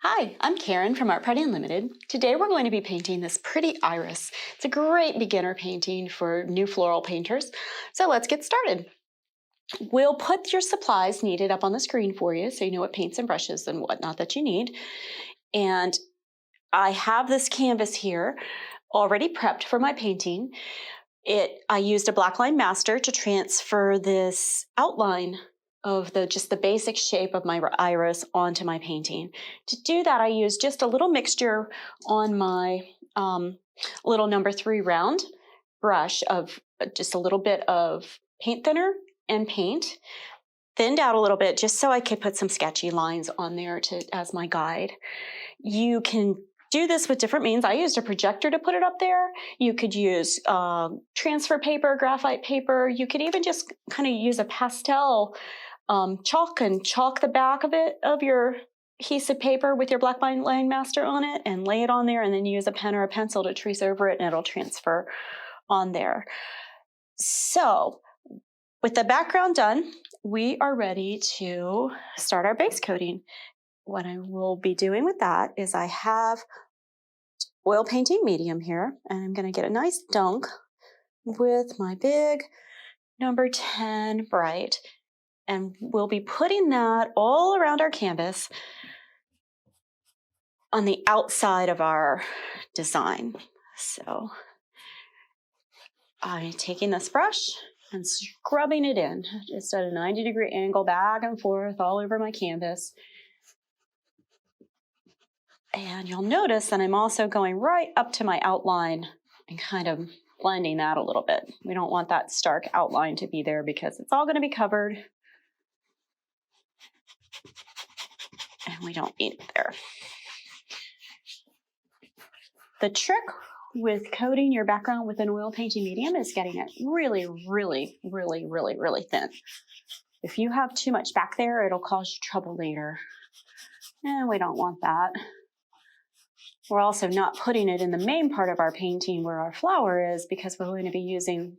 Hi, I'm Karen from Art Party Unlimited. Today we're going to be painting this pretty iris. It's a great beginner painting for new floral painters. So let's get started. We'll put your supplies needed up on the screen for you so you know what paints and brushes and whatnot that you need. And I have this canvas here already prepped for my painting. I used a black line master to transfer this outline of just the basic shape of my iris onto my painting. To do that, I used just a little mixture on my little number 3 round brush of just a little bit of paint thinner and paint, thinned out a little bit just so I could put some sketchy lines on there as my guide. You can do this with different means. I used a projector to put it up there. You could use transfer paper, graphite paper. You could even just kind of use a pastel chalk and chalk the back of your adhesive paper with your black line master on it and lay it on there, and then use a pen or a pencil to trace over it and it'll transfer on there. So with the background done, we are ready to start our base coating. What I will be doing with that is I have oil painting medium here, and I'm going to get a nice dunk with my big number 10 bright, and we'll be putting that all around our canvas on the outside of our design. So I'm taking this brush and scrubbing it in just at a 90-degree angle back and forth all over my canvas. And you'll notice that I'm also going right up to my outline and kind of blending that a little bit. We don't want that stark outline to be there because it's all going to be covered and we don't need it there. The trick with coating your background with an oil painting medium is getting it really, really, really, really, really thin. If you have too much back there, it'll cause you trouble later. And we don't want that. We're also not putting it in the main part of our painting where our flower is, because we're going to be using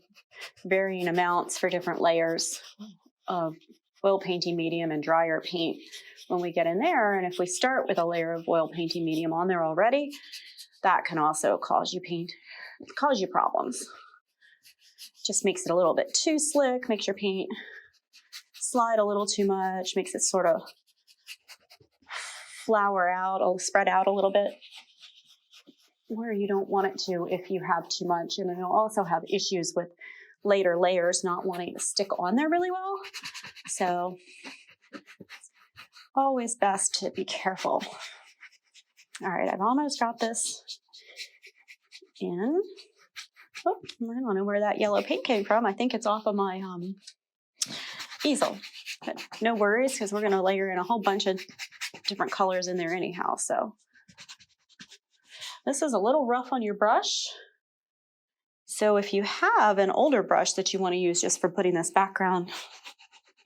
varying amounts for different layers of oil painting medium and drier paint when we get in there. And if we start with a layer of oil painting medium on there already, that can also cause you problems. Just makes it a little bit too slick, makes your paint slide a little too much, makes it sort of flower out, or spread out a little bit, where you don't want it to if you have too much. And you'll also have issues with later layers not wanting to stick on there really well. So always best to be careful. All right, I've almost got this in. Oh, I don't know where that yellow paint came from. I think it's off of my easel. But no worries, because we're going to layer in a whole bunch of different colors in there anyhow. So this is a little rough on your brush. So if you have an older brush that you want to use just for putting this background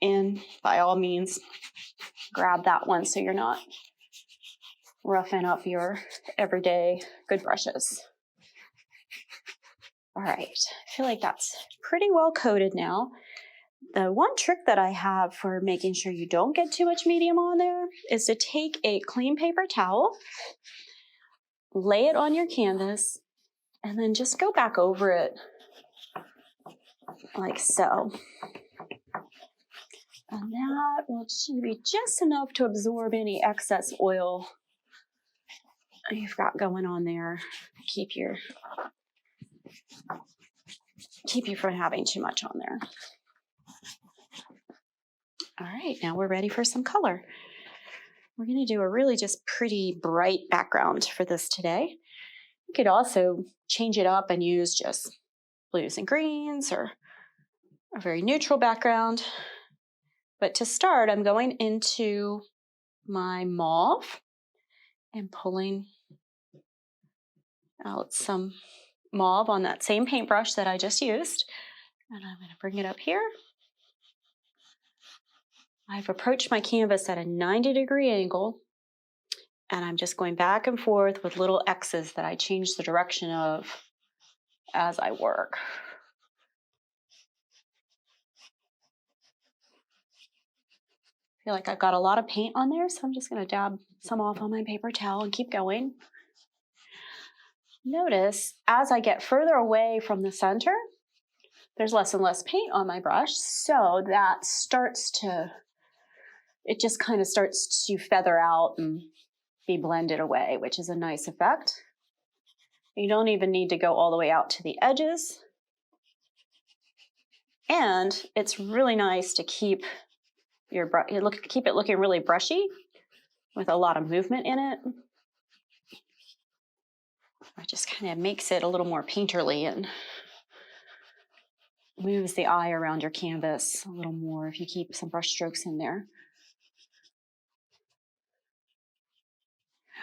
in, by all means, grab that one so you're not roughing up your everyday good brushes. All right, I feel like that's pretty well coated now. The one trick that I have for making sure you don't get too much medium on there is to take a clean paper towel, lay it on your canvas, and then just go back over it like so. And that will be just enough to absorb any excess oil you've got going on there. Keep you from having too much on there. All right, now we're ready for some color. We're going to do a really just pretty bright background for this today. You could also change it up and use just blues and greens or a very neutral background. But to start, I'm going into my mauve and pulling out some mauve on that same paintbrush that I just used. And I'm going to bring it up here. I've approached my canvas at a 90-degree angle, and I'm just going back and forth with little X's that I change the direction of as I work. feel like I've got a lot of paint on there, so I'm just going to dab some off on my paper towel and keep going. Notice as I get further away from the center, there's less and less paint on my brush, so that it just kind of starts to feather out and be blended away, which is a nice effect. You don't even need to go all the way out to the edges. And it's really nice to keep keep it looking really brushy with a lot of movement in it. It just kind of makes it a little more painterly and moves the eye around your canvas a little more if you keep some brush strokes in there.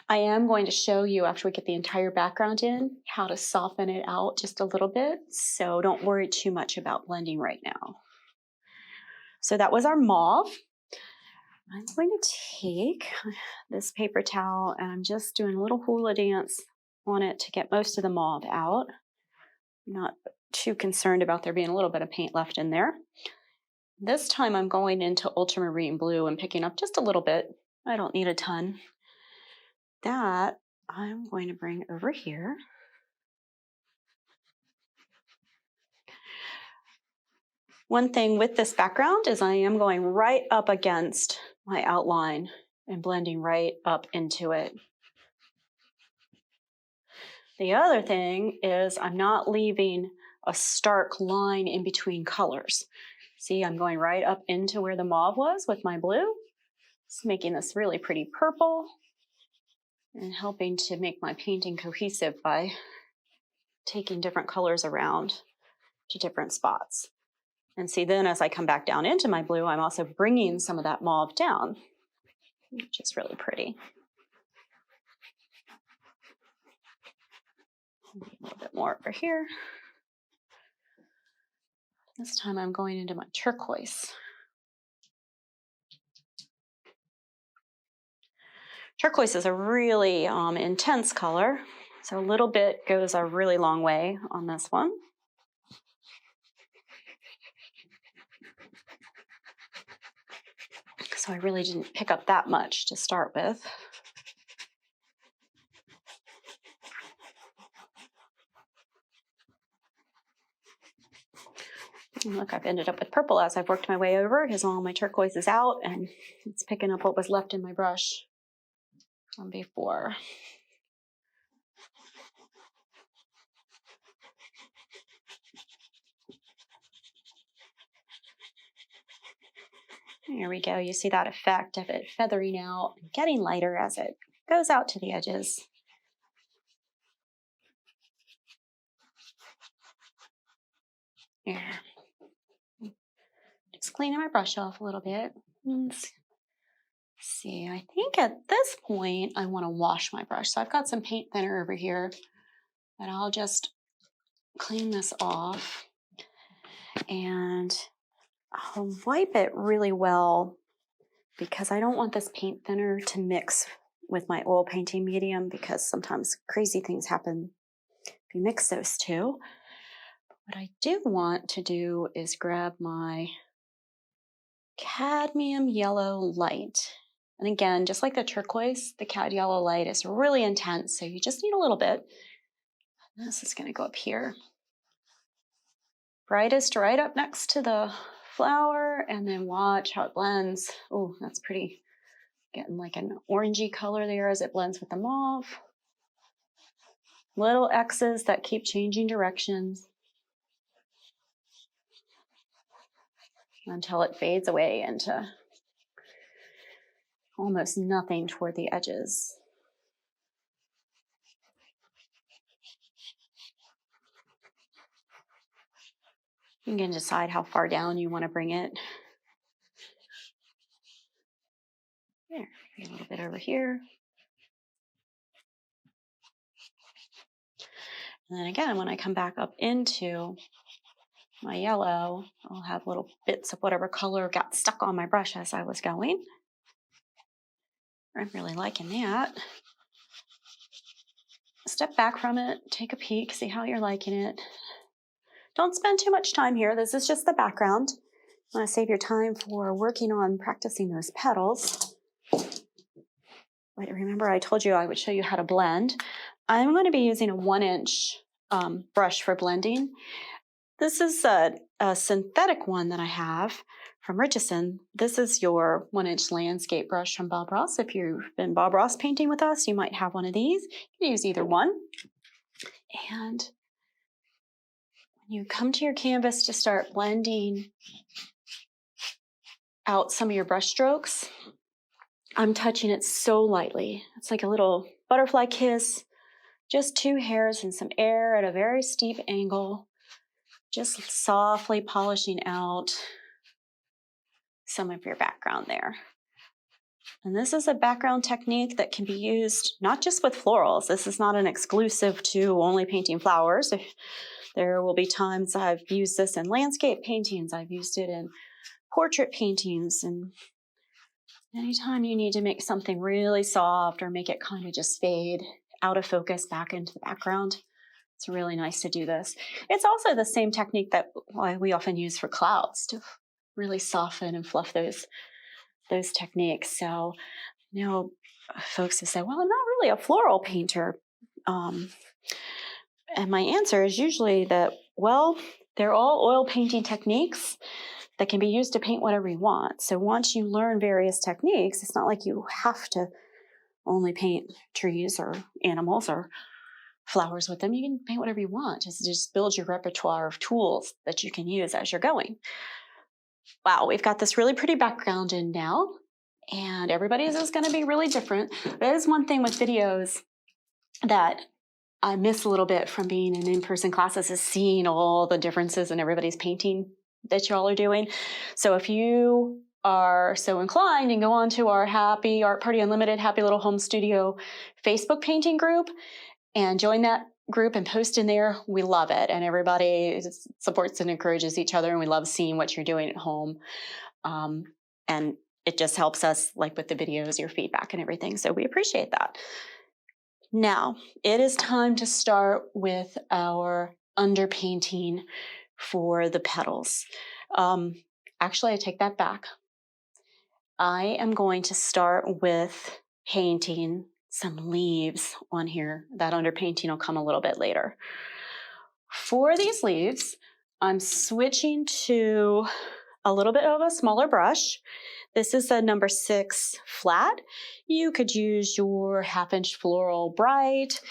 I am going to show you after we get the entire background in how to soften it out just a little bit, so don't worry too much about blending right now. So that was our mauve. I'm going to take this paper towel and I'm just doing a little hula dance on it to get most of the mauve out. I'm not too concerned about there being a little bit of paint left in there. This time I'm going into Ultramarine Blue and picking up just a little bit. I don't need a ton. That I'm going to bring over here. One thing with this background is I am going right up against my outline and blending right up into it. The other thing is I'm not leaving a stark line in between colors. See, I'm going right up into where the mauve was with my blue. It's making this really pretty purple and helping to make my painting cohesive by taking different colors around to different spots. And see, then as I come back down into my blue, I'm also bringing some of that mauve down, which is really pretty. A little bit more over here. This time I'm going into my turquoise. Turquoise is a really intense color, so a little bit goes a really long way on this one. So I really didn't pick up that much to start with. And look, I've ended up with purple as I've worked my way over because all my turquoise is out and it's picking up what was left in my brush from before. There we go. You see that effect of it feathering out and getting lighter as it goes out to the edges. There. Just cleaning my brush off a little bit. Let's see, I think at this point I want to wash my brush. So I've got some paint thinner over here, but I'll just clean this off and I'll wipe it really well because I don't want this paint thinner to mix with my oil painting medium because sometimes crazy things happen if you mix those two. What I do want to do is grab my cadmium yellow light. And again, just like the turquoise, the cad yellow light is really intense, so you just need a little bit. This is going to go up here. Brightest right up next to the flower, and then watch how it blends. Oh, that's pretty. Getting like an orangey color there as it blends with the mauve. Little X's that keep changing directions until it fades away into almost nothing toward the edges. You can decide how far down you want to bring it. There, a little bit over here. And then again, when I come back up into my yellow, I'll have little bits of whatever color got stuck on my brush as I was going. I'm really liking that. Step back from it, take a peek, see how you're liking it. Don't spend too much time here. This is just the background. want to save your time for working on practicing those petals. But remember, I told you I would show you how to blend. I'm going to be using a 1-inch brush for blending. This is a synthetic one that I have from Richardson. This is your 1-inch landscape brush from Bob Ross. If you've been Bob Ross painting with us, you might have one of these. You can use either one. And when you come to your canvas to start blending out some of your brush strokes, I'm touching it so lightly. It's like a little butterfly kiss, just 2 hairs and some air at a very steep angle, just softly polishing out some of your background there. And this is a background technique that can be used not just with florals. This is not an exclusive to only painting flowers. There will be times I've used this in landscape paintings. I've used it in portrait paintings. And anytime you need to make something really soft or make it kind of just fade out of focus back into the background, it's really nice to do this. It's also the same technique that we often use for clouds to really soften and fluff those techniques. So, you know, folks have said, well, I'm not really a floral painter. And my answer is usually that, well, they're all oil painting techniques that can be used to paint whatever you want. So once you learn various techniques, it's not like you have to only paint trees or animals or flowers with them. You can paint whatever you want. Just build your repertoire of tools that you can use as you're going. Wow, we've got this really pretty background in now, and everybody's is going to be really different. That is one thing with videos that I miss a little bit from being in-person classes, is seeing all the differences in everybody's painting that y'all are doing. So if you are so inclined, and go on to our Happy Art Party Unlimited Happy Little Home Studio Facebook painting group and join that group and post in there. We love it, and everybody supports and encourages each other, and we love seeing what you're doing at home. And it just helps us, like with the videos, your feedback and everything. So we appreciate that. Now, it is time to start with our underpainting for the petals. Actually, I take that back. I am going to start with painting some leaves on here. That underpainting will come a little bit later. For these leaves, I'm switching to a little bit of a smaller brush. This is a number 6 flat. You could use your 1/2-inch Floral Bright,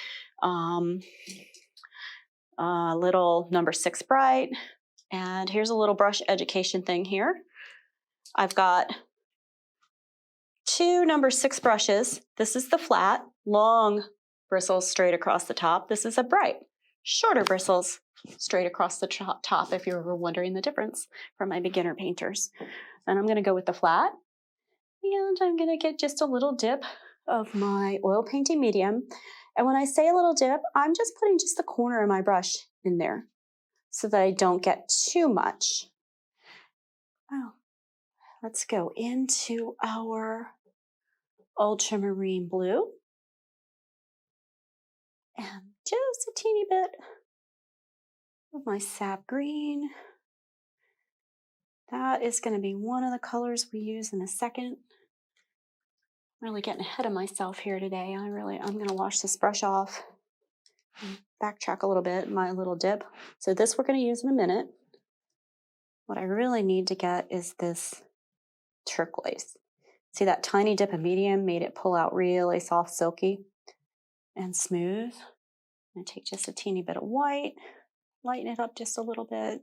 a little number 6 Bright, and here's a little brush education thing here. I've got 2 number 6 brushes. This is the flat, long bristles straight across the top. This is a bright, shorter bristles straight across the top, if you were wondering the difference from my beginner painters. And I'm going to go with the flat, and I'm going to get just a little dip of my oil painting medium. And when I say a little dip, I'm just putting just the corner of my brush in there so that I don't get too much. Oh, let's go into our Ultramarine Blue, and just a teeny bit of my sap green. That is going to be one of the colors we use in a second. I'm really getting ahead of myself here today. I'm going to wash this brush off and backtrack a little bit, my little dip. So this we're going to use in a minute. What I really need to get is this turquoise. See that tiny dip of medium made it pull out really soft, silky, and smooth. I'm going to take just a teeny bit of white, lighten it up just a little bit.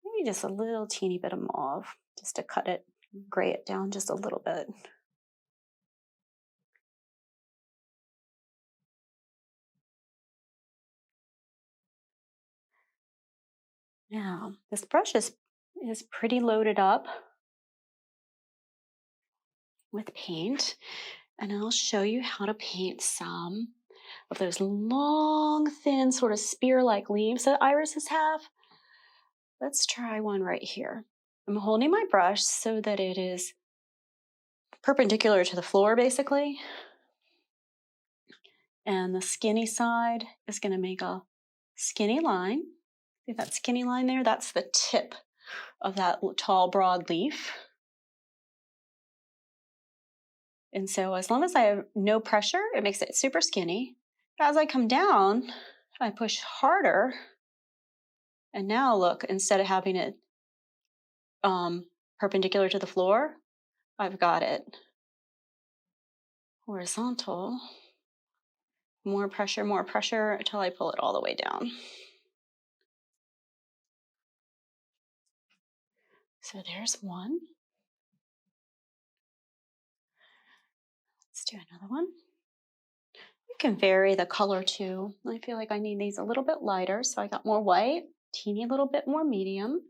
Maybe just a little teeny bit of mauve, just to cut it, gray it down just a little bit. Now, this brush is pretty loaded up with paint, and I'll show you how to paint some of those long, thin, sort of spear-like leaves that irises have. Let's try one right here. I'm holding my brush so that it is perpendicular to the floor, basically. And the skinny side is going to make a skinny line. See that skinny line there? That's the tip of that tall, broad leaf. And so as long as I have no pressure, it makes it super skinny. As I come down, I push harder. And now look, instead of having it perpendicular to the floor, I've got it horizontal. More pressure until I pull it all the way down. So there's one. Let's do another one. You can vary the color too. I feel like I need these a little bit lighter, so I got more white, teeny little bit more medium.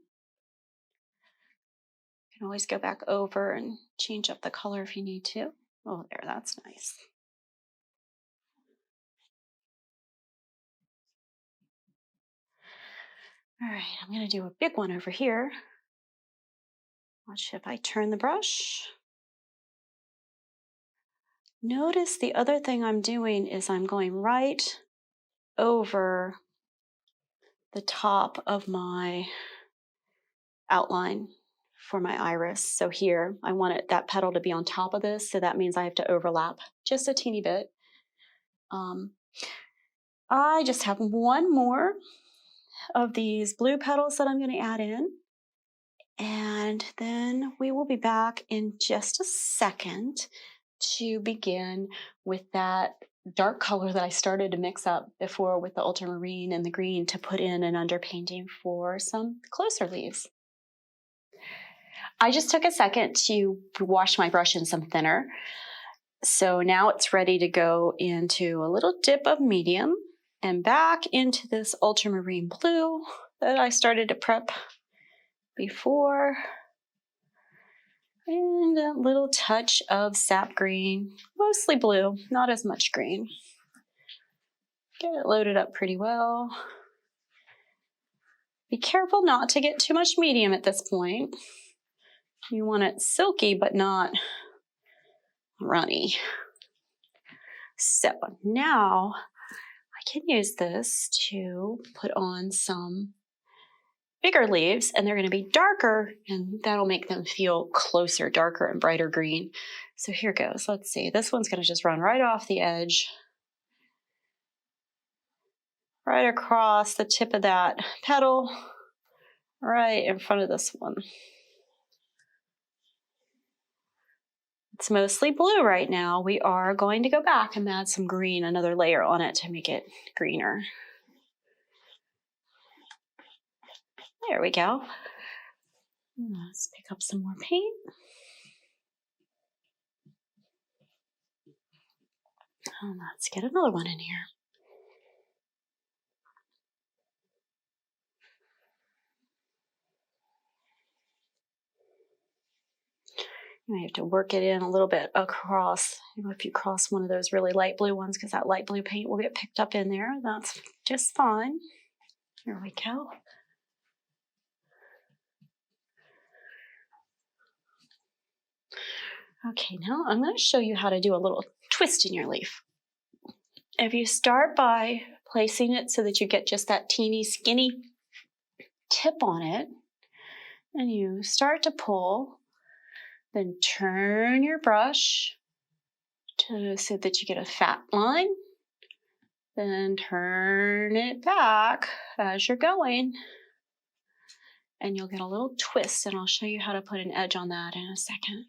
You can always go back over and change up the color if you need to. Oh, there, that's nice. All right, I'm going to do a big one over here. Watch if I turn the brush. Notice the other thing I'm doing is I'm going right over the top of my outline for my iris. So here, I want that petal to be on top of this, so that means I have to overlap just a teeny bit. I just have one more of these blue petals that I'm going to add in, and then we will be back in just a second to begin with that dark color that I started to mix up before with the ultramarine and the green to put in an underpainting for some closer leaves. I just took a second to wash my brush in some thinner. So now it's ready to go into a little dip of medium and back into this ultramarine blue that I started to prep before. And a little touch of sap green, mostly blue, not as much green. Get it loaded up pretty well. Be careful not to get too much medium at this point. You want it silky but not runny. So now I can use this to put on some bigger leaves, and they're going to be darker, and that'll make them feel closer, darker and brighter green. So here goes. Let's see. This one's going to just run right off the edge, right across the tip of that petal, right in front of this one. It's mostly blue right now. We are going to go back and add some green, another layer on it to make it greener. There we go. Let's pick up some more paint. And let's get another one in here. You might have to work it in a little bit across. If you cross one of those really light blue ones, because that light blue paint will get picked up in there. That's just fine. Here we go. Okay, now I'm going to show you how to do a little twist in your leaf. If you start by placing it so that you get just that teeny skinny tip on it, and you start to pull, then turn your brush so that you get a fat line, then turn it back as you're going, and you'll get a little twist, and I'll show you how to put an edge on that in a second.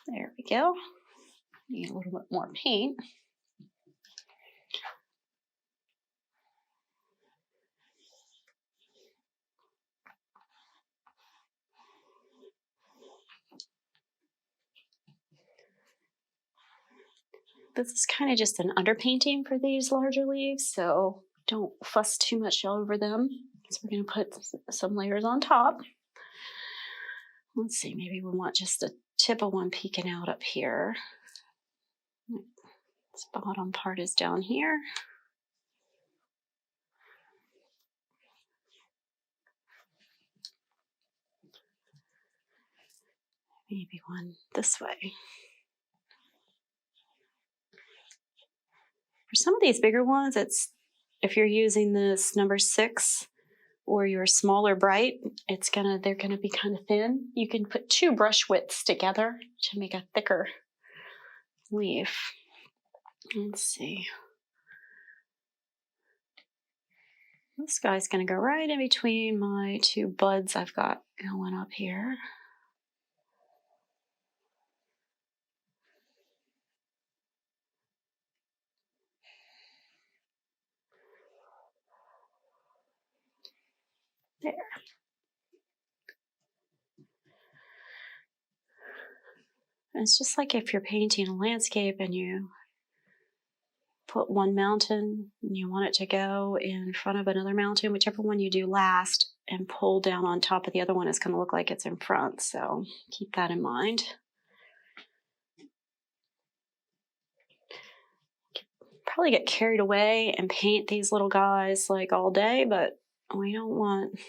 There we go. Need a little bit more paint. This is kind of just an underpainting for these larger leaves, so don't fuss too much over them. So we're going to put some layers on top. Let's see, maybe we want just the tip of one peeking out up here. This bottom part is down here. Maybe one this way. For some of these bigger ones, if you're using this number 6 or your smaller bright, they're gonna be kind of thin. You can put 2 brush widths together to make a thicker leaf. Let's see. This guy's gonna go right in between my 2 buds I've got going up here. There. And it's just like if you're painting a landscape and you put one mountain and you want it to go in front of another mountain, whichever one you do last and pull down on top of the other one is going to look like it's in front. So keep that in mind. Probably get carried away and paint these little guys like all day, but we don't want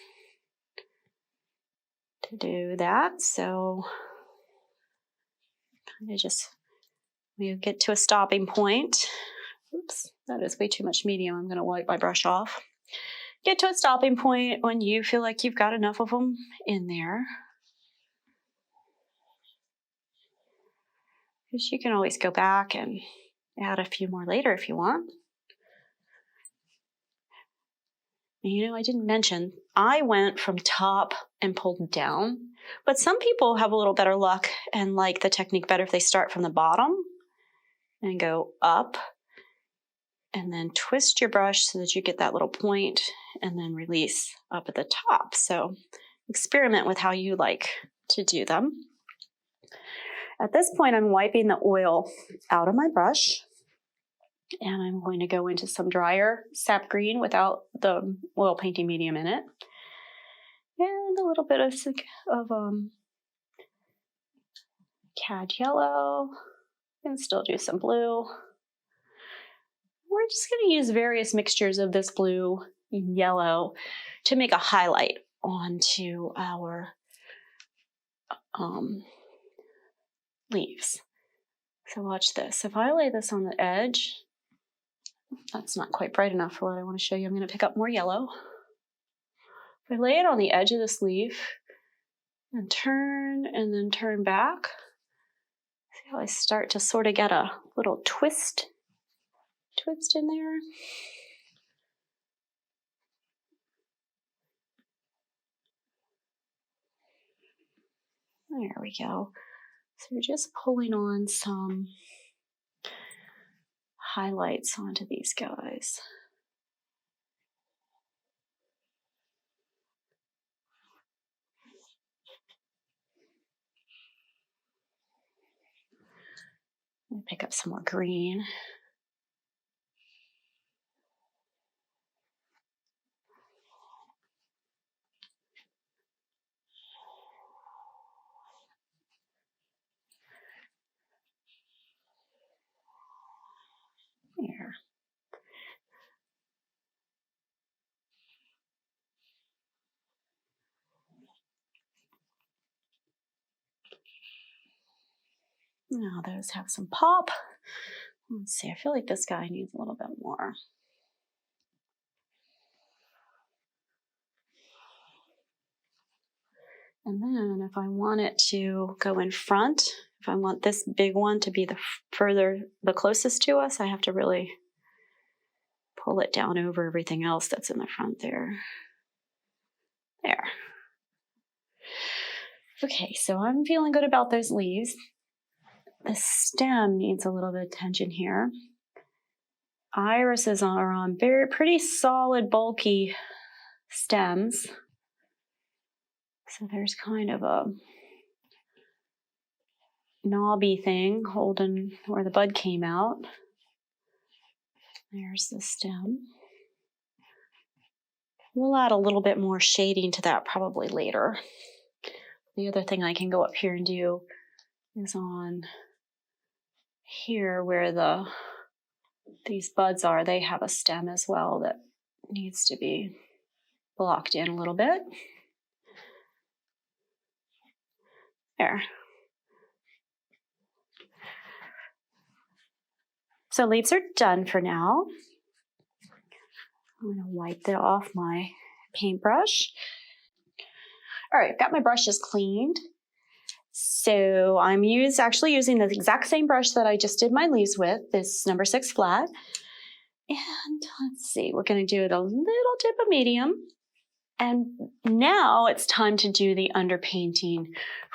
to do that. So kind of just, we get to a stopping point. Oops, that is way too much medium. I'm going to wipe my brush off. Get to a stopping point when you feel like you've got enough of them in there. Because you can always go back and add a few more later if you want. And I didn't mention, I went from top and pulled down, but some people have a little better luck and like the technique better if they start from the bottom and go up and then twist your brush so that you get that little point and then release up at the top. So experiment with how you like to do them. At this point, I'm wiping the oil out of my brush and I'm going to go into some drier sap green without the oil painting medium in it. And a little bit of cad yellow and still do some blue. We're just going to use various mixtures of this blue and yellow to make a highlight onto our leaves. So watch this. If I lay this on the edge, that's not quite bright enough for what I want to show you. I'm going to pick up more yellow. If I lay it on the edge of this leaf and then turn back, see how I start to sort of get a little twist in there. There we go. So we're just pulling on some highlights onto these guys. Let me pick up some more green. There. Now those have some pop. Let's see, I feel like this guy needs a little bit more. And then if I want it to go in front, if I want this big one to be the closest to us, I have to really pull it down over everything else that's in the front there. There. Okay, so I'm feeling good about those leaves. The stem needs a little bit of attention here. Irises are on pretty solid, bulky stems. So there's kind of a knobby thing holding where the bud came out. There's the stem. We'll add a little bit more shading to that probably later. The other thing I can go up here and do is on here where these buds are, they have a stem as well that needs to be blocked in a little bit. There. So leaves are done for now. I'm going to wipe that off my paintbrush. All right, I've got my brushes cleaned. So I'm actually using the exact same brush that I just did my leaves with, this number 6 flat. And let's see, we're going to do it a little dip of medium. And now it's time to do the underpainting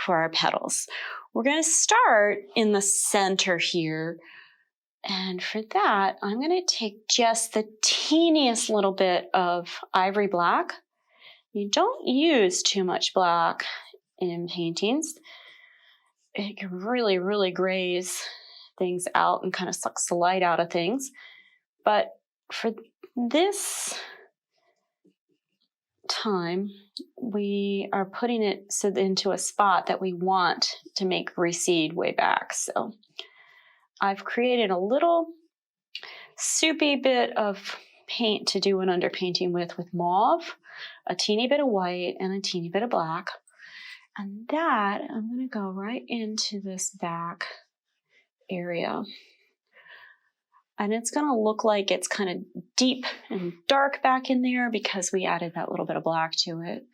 for our petals. We're going to start in the center here. And for that, I'm going to take just the teeniest little bit of Ivory Black. You don't use too much black in paintings. It can really, really graze things out and kind of sucks the light out of things. But for this time, we are putting it into a spot that we want to make recede way back. So I've created a little soupy bit of paint to do an underpainting with mauve, a teeny bit of white, and a teeny bit of black. And that, I'm going to go right into this back area. And it's going to look like it's kind of deep and dark back in there because we added that little bit of black to it.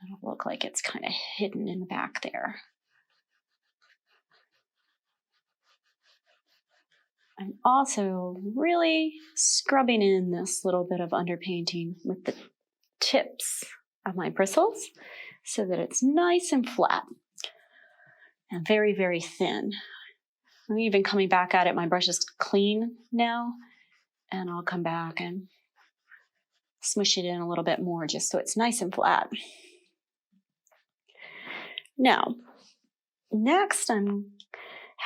It'll look like it's kind of hidden in the back there. I'm also really scrubbing in this little bit of underpainting with the tips of my bristles so that it's nice and flat and very, very thin. I'm even coming back at it. My brush is clean now, and I'll come back and smush it in a little bit more just so it's nice and flat. Now, next I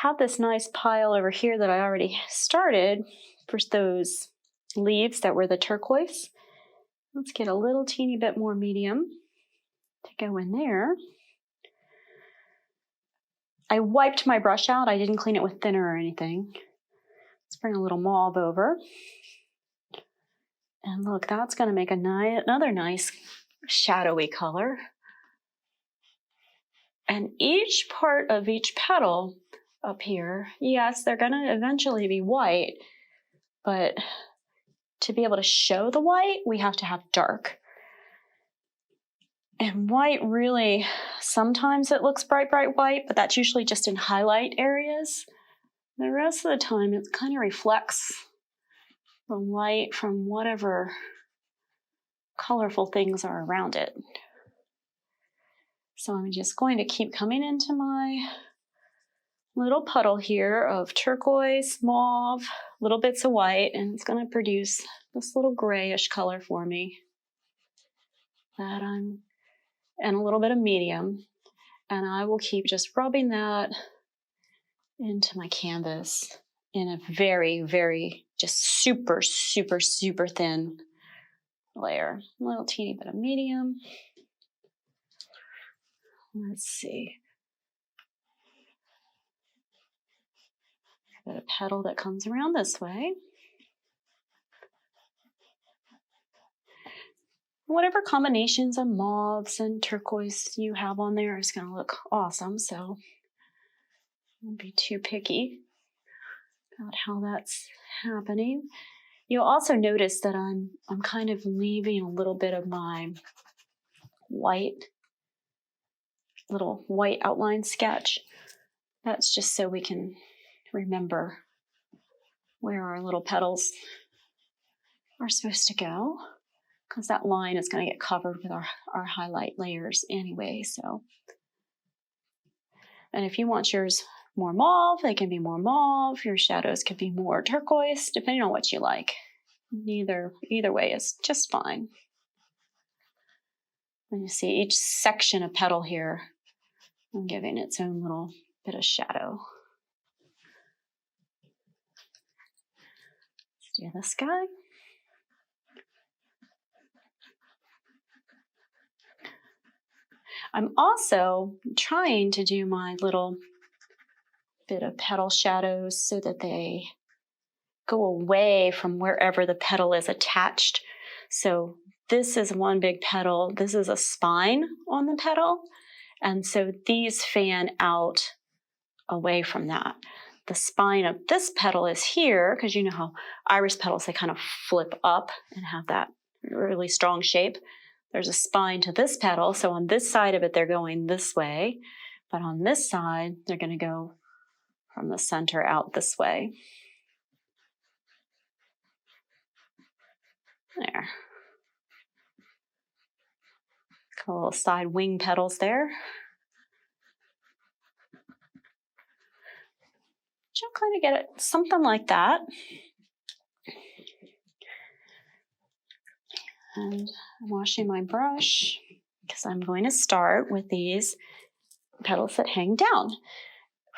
have this nice pile over here that I already started for those leaves that were the turquoise. Let's get a little teeny bit more medium to go in there. I wiped my brush out. I didn't clean it with thinner or anything. Let's bring a little mauve over. And look, that's going to make another nice shadowy color. And each part of each petal up here, yes, they're going to eventually be white, but to be able to show the white, we have to have dark. And white really, sometimes it looks bright, bright white, but that's usually just in highlight areas. The rest of the time, it kind of reflects the light from whatever colorful things are around it. So I'm just going to keep coming into my little puddle here of turquoise, mauve, little bits of white, and it's going to produce this little grayish color for me. And a little bit of medium. And I will keep just rubbing that into my canvas in a very, very, just super, super, super thin layer. A little teeny bit of medium. Let's see. Got a petal that comes around this way. Whatever combinations of mauves and turquoise you have on there is going to look awesome, so don't be too picky about how that's happening. You'll also notice that I'm kind of leaving a little bit of my little white outline sketch. That's just so we can remember where our little petals are supposed to go, because that line is going to get covered with our highlight layers anyway. So, and if you want yours more mauve, they can be more mauve. Your shadows could be more turquoise, depending on what you like. Either way is just fine. And you see each section of petal here, I'm giving its own little bit of shadow. Let's do this guy. I'm also trying to do my little bit of petal shadows so that they go away from wherever the petal is attached. So this is one big petal. This is a spine on the petal. And so these fan out away from that. the spine of this petal is here, because you know how iris petals, they kind of flip up and have that really strong shape. There's a spine to this petal, so on this side of it, they're going this way, but on this side, they're going to go from the center out this way. There. Got little side wing petals there. You'll kind of get it something like that. And I'm washing my brush because I'm going to start with these petals that hang down.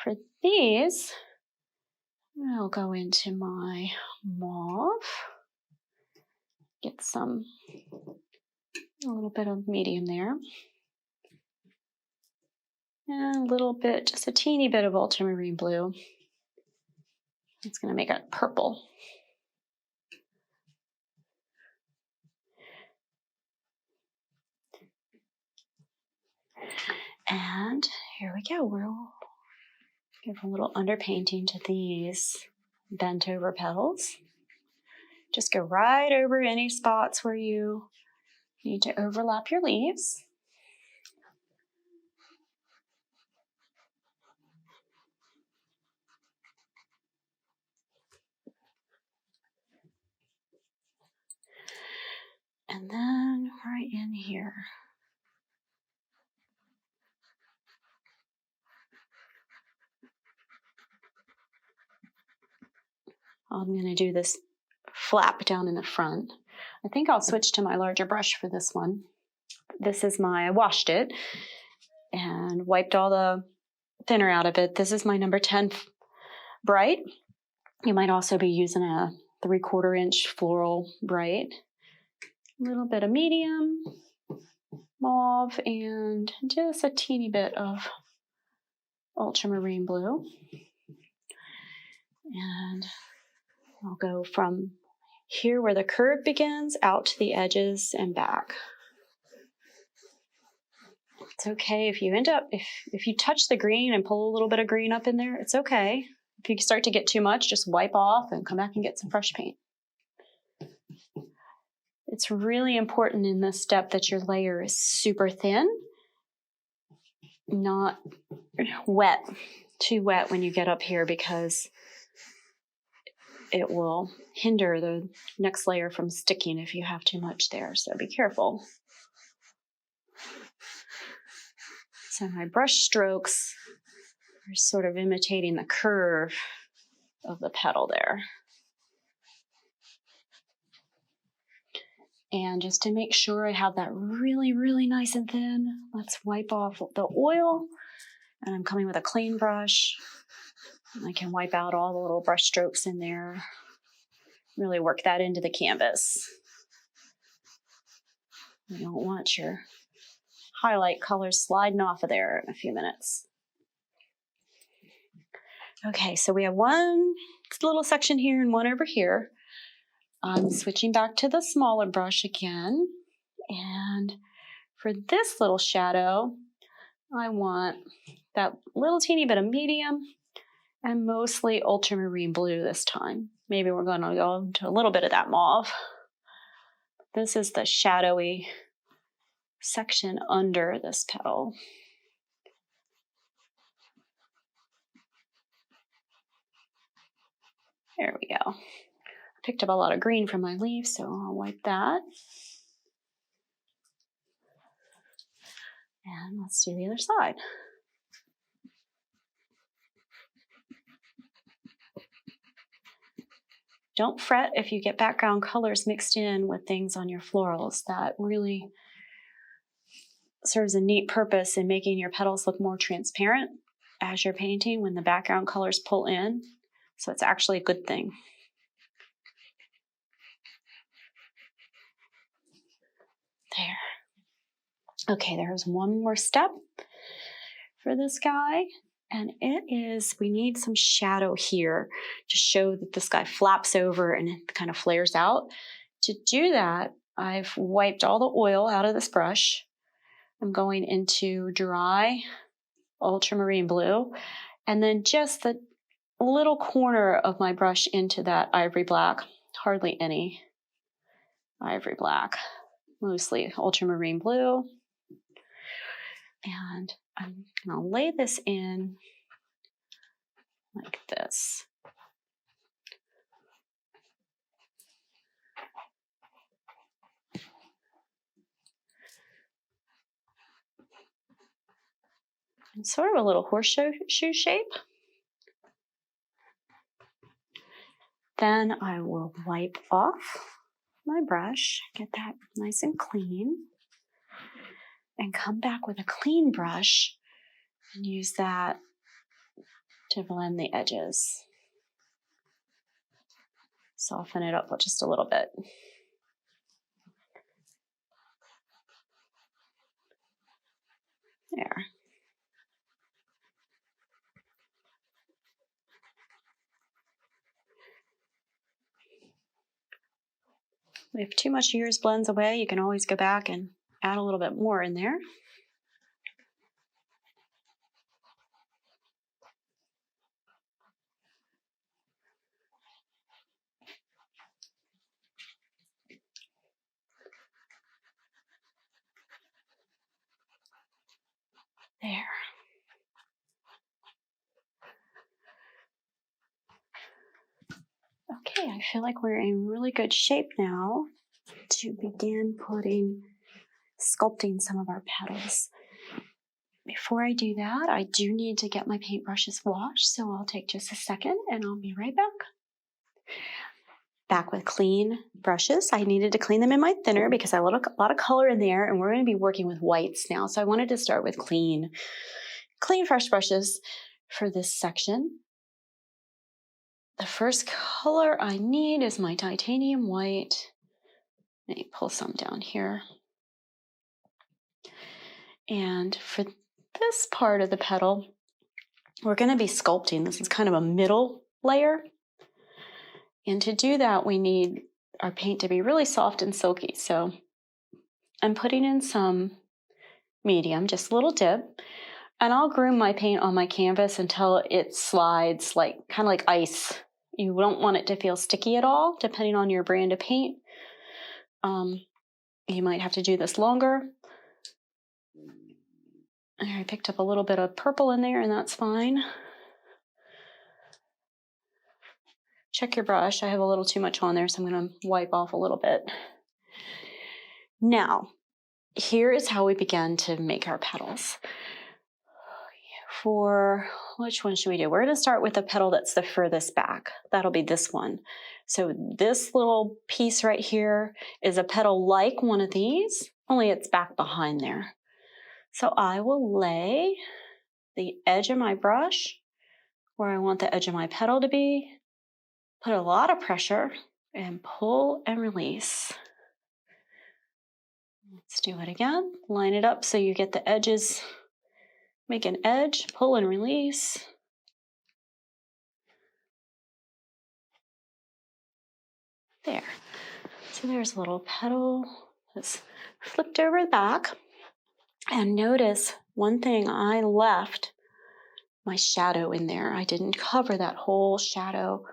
For these, I'll go into my mauve, get a little bit of medium there, and a little bit, just a teeny bit of ultramarine blue. It's going to make it purple. And here we go. We'll give a little underpainting to these bent over petals. Just go right over any spots where you need to overlap your leaves. And then right in here. I'm going to do this flap down in the front. I think I'll switch to my larger brush for this one. I washed it and wiped all the thinner out of it. This is my number 10 bright. You might also be using a 3/4 inch floral bright. A little bit of medium, mauve, and just a teeny bit of ultramarine blue. And I'll go from here where the curve begins out to the edges and back. It's okay if you if you touch the green and pull a little bit of green up in there, it's okay. If you start to get too much, just wipe off and come back and get some fresh paint. It's really important in this step that your layer is super thin, not wet, too wet when you get up here, because it will hinder the next layer from sticking if you have too much there, so be careful. So my brush strokes are sort of imitating the curve of the petal there. And just to make sure I have that really, really nice and thin, let's wipe off the oil. And I'm coming with a clean brush. I can wipe out all the little brush strokes in there. Really work that into the canvas. You don't want your highlight colors sliding off of there in a few minutes. Okay, so we have one little section here and one over here. I'm switching back to the smaller brush again. And for this little shadow, I want that little teeny bit of medium and mostly ultramarine blue this time. Maybe we're going to go to a little bit of that mauve. This is the shadowy section under this petal. There we go. Picked up a lot of green from my leaves, so I'll wipe that. And let's do the other side. Don't fret if you get background colors mixed in with things on your florals. That really serves a neat purpose in making your petals look more transparent as you're painting when the background colors pull in. So it's actually a good thing. There. Okay, there's one more step for this guy. And it is, we need some shadow here to show that this guy flaps over and it kind of flares out. To do that, I've wiped all the oil out of this brush. I'm going into dry ultramarine blue, and then just the little corner of my brush into that ivory black. Hardly any ivory black, mostly ultramarine blue. And I'm going to lay this in like this. And sort of a little horseshoe shape. Then I will wipe off my brush, get that nice and clean, and come back with a clean brush and use that to blend the edges. Soften it up just a little bit. There. If too much of yours blends away, you can always go back and add a little bit more in there. There. Okay, I feel like we're in really good shape now to begin sculpting some of our petals. Before I do that, I do need to get my paintbrushes washed, so I'll take just a second and I'll be right back. Back with clean brushes. I needed to clean them in my thinner because I have a lot of color in there, and we're going to be working with whites now. So I wanted to start with clean fresh brushes for this section. The first color I need is my titanium white. Let me pull some down here. And for this part of the petal, we're going to be sculpting. This is kind of a middle layer. And to do that, we need our paint to be really soft and silky. So I'm putting in some medium, just a little dip, and I'll groom my paint on my canvas until it slides kind of like ice. You don't want it to feel sticky at all, depending on your brand of paint. You might have to do this longer. I picked up a little bit of purple in there, and that's fine. Check your brush. I have a little too much on there, so I'm going to wipe off a little bit. Now, here is how we begin to make our petals. For which one should we do? We're going to start with the petal that's the furthest back. That'll be this one. So this little piece right here is a petal like one of these, only it's back behind there. So I will lay the edge of my brush where I want the edge of my petal to be, put a lot of pressure, and pull and release. Let's do it again. Line it up so you get the edges. Make an edge, pull and release. There. So there's a little petal that's flipped over the back. And notice one thing, I left my shadow in there. I didn't cover that whole shadow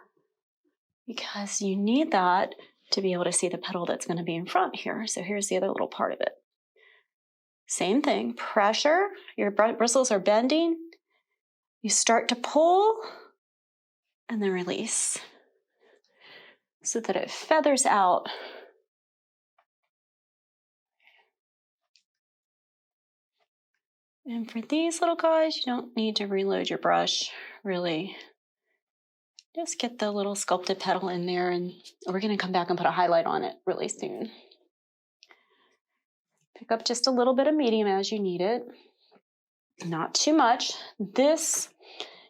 because you need that to be able to see the petal that's going to be in front here. So here's the other little part of it. Same thing, pressure, your bristles are bending. You start to pull and then release so that it feathers out. And for these little guys, you don't need to reload your brush, really. Just get the little sculpted petal in there, and we're going to come back and put a highlight on it really soon. Pick up just a little bit of medium as you need it. Not too much. This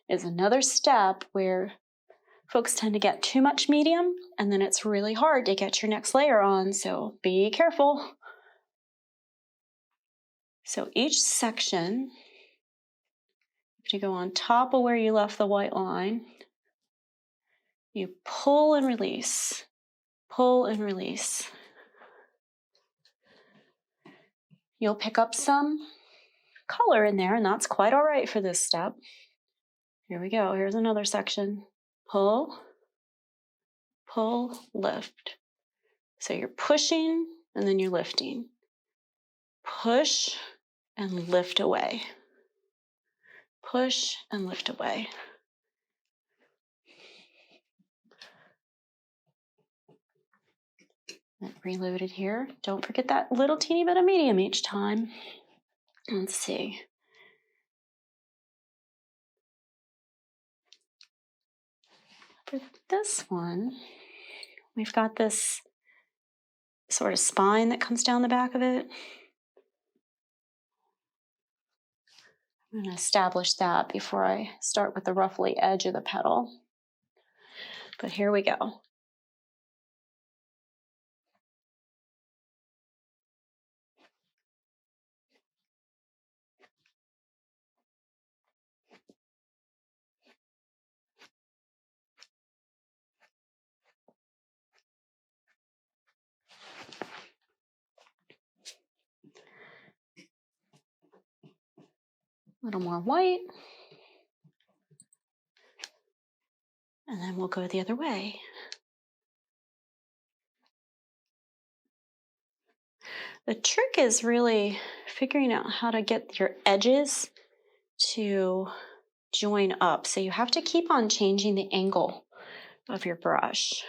is another step where folks tend to get too much medium, and then it's really hard to get your next layer on, so be careful. So each section, to go on top of where you left the white line, you pull and release, pull and release. You'll pick up some color in there, and that's quite all right for this step. Here we go. Here's another section. Pull, pull, lift. So you're pushing and then you're lifting. Push and lift away. Push and lift away. Reloaded here. Don't forget that little teeny bit of medium each time. Let's see. For this one, we've got this sort of spine that comes down the back of it. I'm going to establish that before I start with the ruffly edge of the petal. But here we go. A little more white. And then we'll go the other way. The trick is really figuring out how to get your edges to join up. So you have to keep on changing the angle of your brush.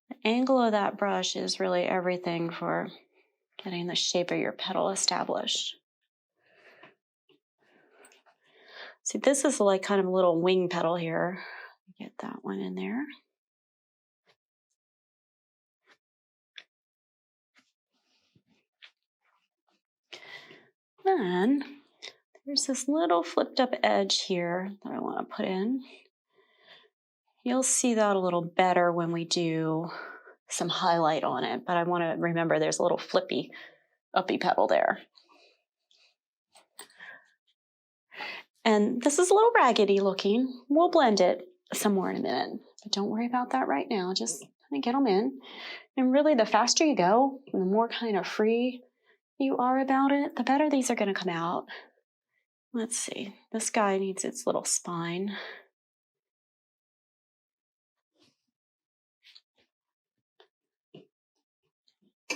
The angle of that brush is really everything for getting the shape of your petal established. See, this is like kind of a little wing petal here. Get that one in there. Then there's this little flipped up edge here that I want to put in. You'll see that a little better when we do some highlight on it, but I want to remember there's a little flippy, uppy petal there. And this is a little raggedy looking. We'll blend it some more in a minute, but don't worry about that right now. Just kind of get them in. And really, the faster you go, the more kind of free you are about it, the better these are going to come out. Let's see. This guy needs its little spine.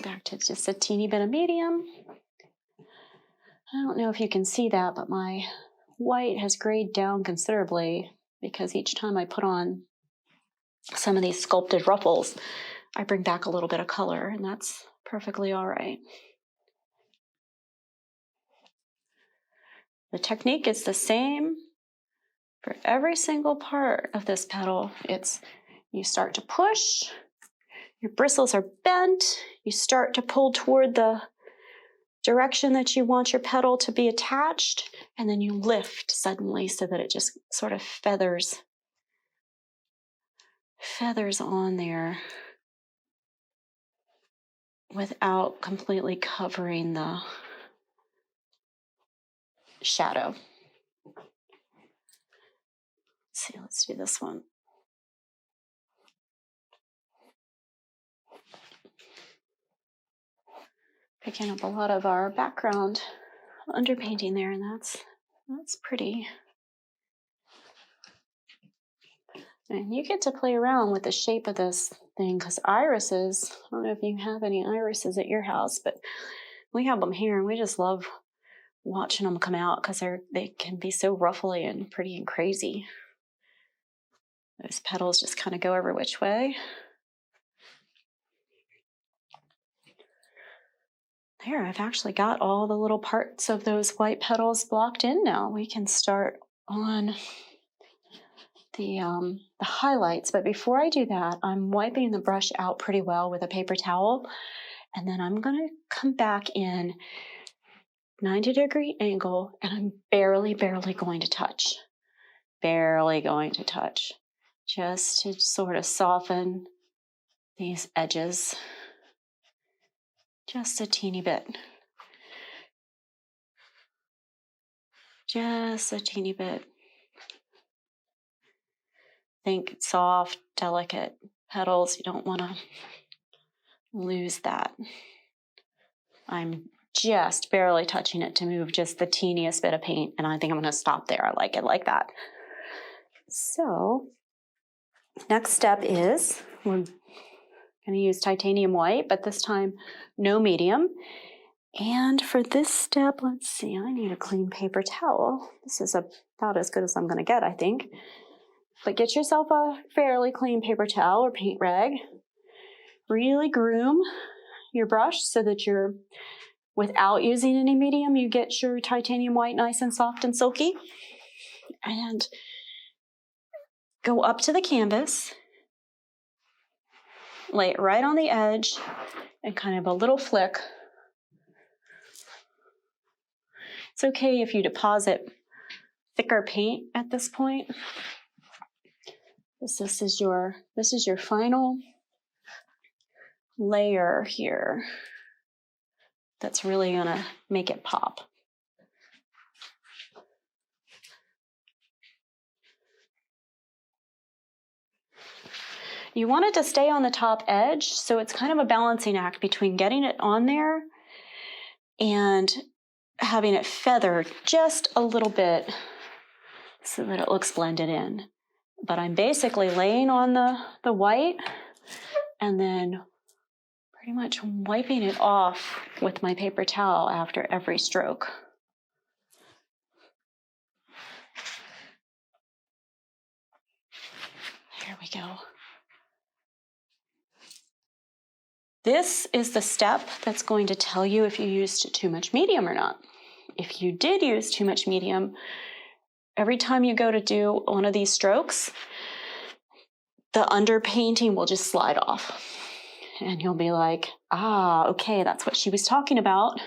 Back to just a teeny bit of medium. I don't know if you can see that, but my white has grayed down considerably because each time I put on some of these sculpted ruffles, I bring back a little bit of color, and that's perfectly all right. The technique is the same for every single part of this petal. It's you start to push, your bristles are bent, you start to pull toward the direction that you want your petal to be attached, and then you lift suddenly so that it just sort of feathers on there without completely covering the shadow. Let's do this one. Picking up a lot of our background underpainting there, and that's pretty. And you get to play around with the shape of this thing, because irises, I don't know if you have any irises at your house, but we have them here, and we just love watching them come out because they can be so ruffly and pretty and crazy. Those petals just kind of go every which way. There, I've actually got all the little parts of those white petals blocked in now. We can start on the highlights, but before I do that, I'm wiping the brush out pretty well with a paper towel, and then I'm going to come back in 90-degree angle, and I'm barely going to touch. Barely going to touch. Just to sort of soften these edges. Just a teeny bit. Just a teeny bit. Think soft, delicate petals. You don't want to lose that. I'm just barely touching it to move just the teeniest bit of paint, and I think I'm going to stop there. I like it like that. So next step is we're going to use titanium white, but this time no medium. And for this step, let's see, I need a clean paper towel. This is about as good as I'm going to get, I think. But get yourself a fairly clean paper towel or paint rag. Really groom your brush so that you're, without using any medium, you get your titanium white nice and soft and silky. And go up to the canvas, lay it right on the edge, and kind of a little flick. It's okay if you deposit thicker paint at this point. This is your final layer here that's really gonna make it pop. You want it to stay on the top edge, so it's kind of a balancing act between getting it on there and having it feather just a little bit so that it looks blended in. But I'm basically laying on the white and then pretty much wiping it off with my paper towel after every stroke. There we go. This is the step that's going to tell you if you used too much medium or not. If you did use too much medium, every time you go to do one of these strokes, the underpainting will just slide off. And you'll be like, okay, that's what she was talking about.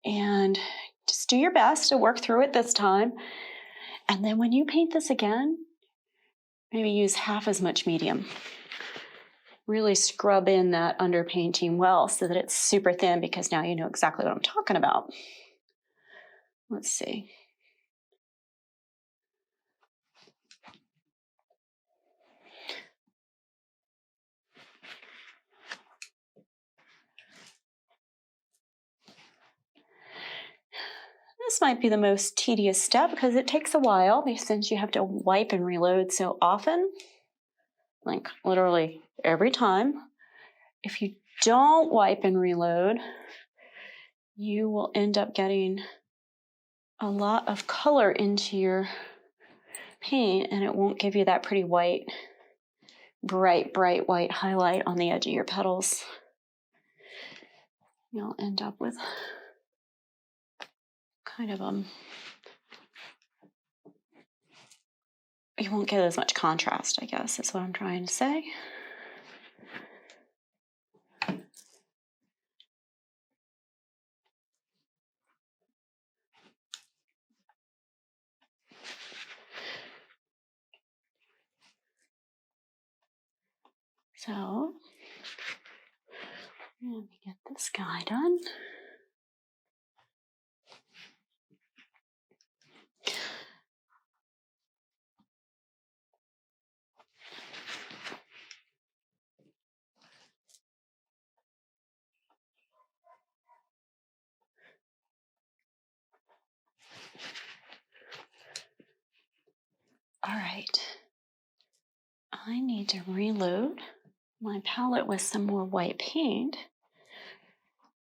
And just do your best to work through it this time. And then when you paint this again, maybe use half as much medium. Really scrub in that underpainting well so that it's super thin, because now you know exactly what I'm talking about. Let's see. This might be the most tedious step because it takes a while, since you have to wipe and reload so often, like literally every time. If you don't wipe and reload, you will end up getting a lot of color into your paint, and it won't give you that pretty white, bright white highlight on the edge of your petals. You'll end up with kind of you won't get as much contrast, I guess, is what I'm trying to say. So, let me get this guy done. All right, I need to reload my palette with some more white paint.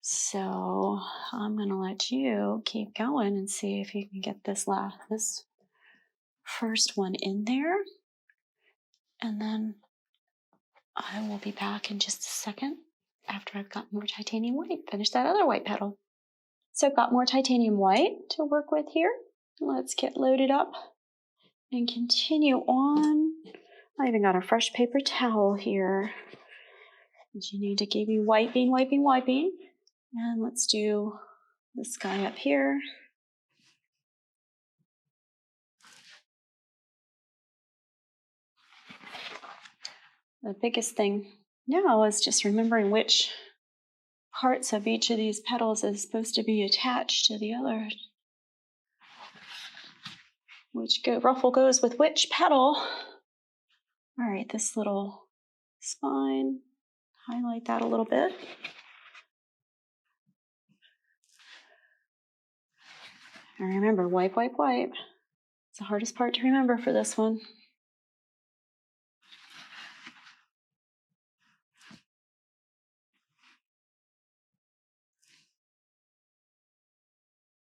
So I'm gonna let you keep going and see if you can get this first one in there. And then I will be back in just a second after I've got more titanium white, finish that other white petal. So I've got more titanium white to work with here. Let's get loaded up and continue on. I even got a fresh paper towel here. You need to keep you wiping. And let's do this guy up here. The biggest thing now is just remembering which parts of each of these petals is supposed to be attached to the other. Which ruffle goes with which petal. All right, this little spine, highlight that a little bit. And remember, wipe, wipe, wipe. It's the hardest part to remember for this one.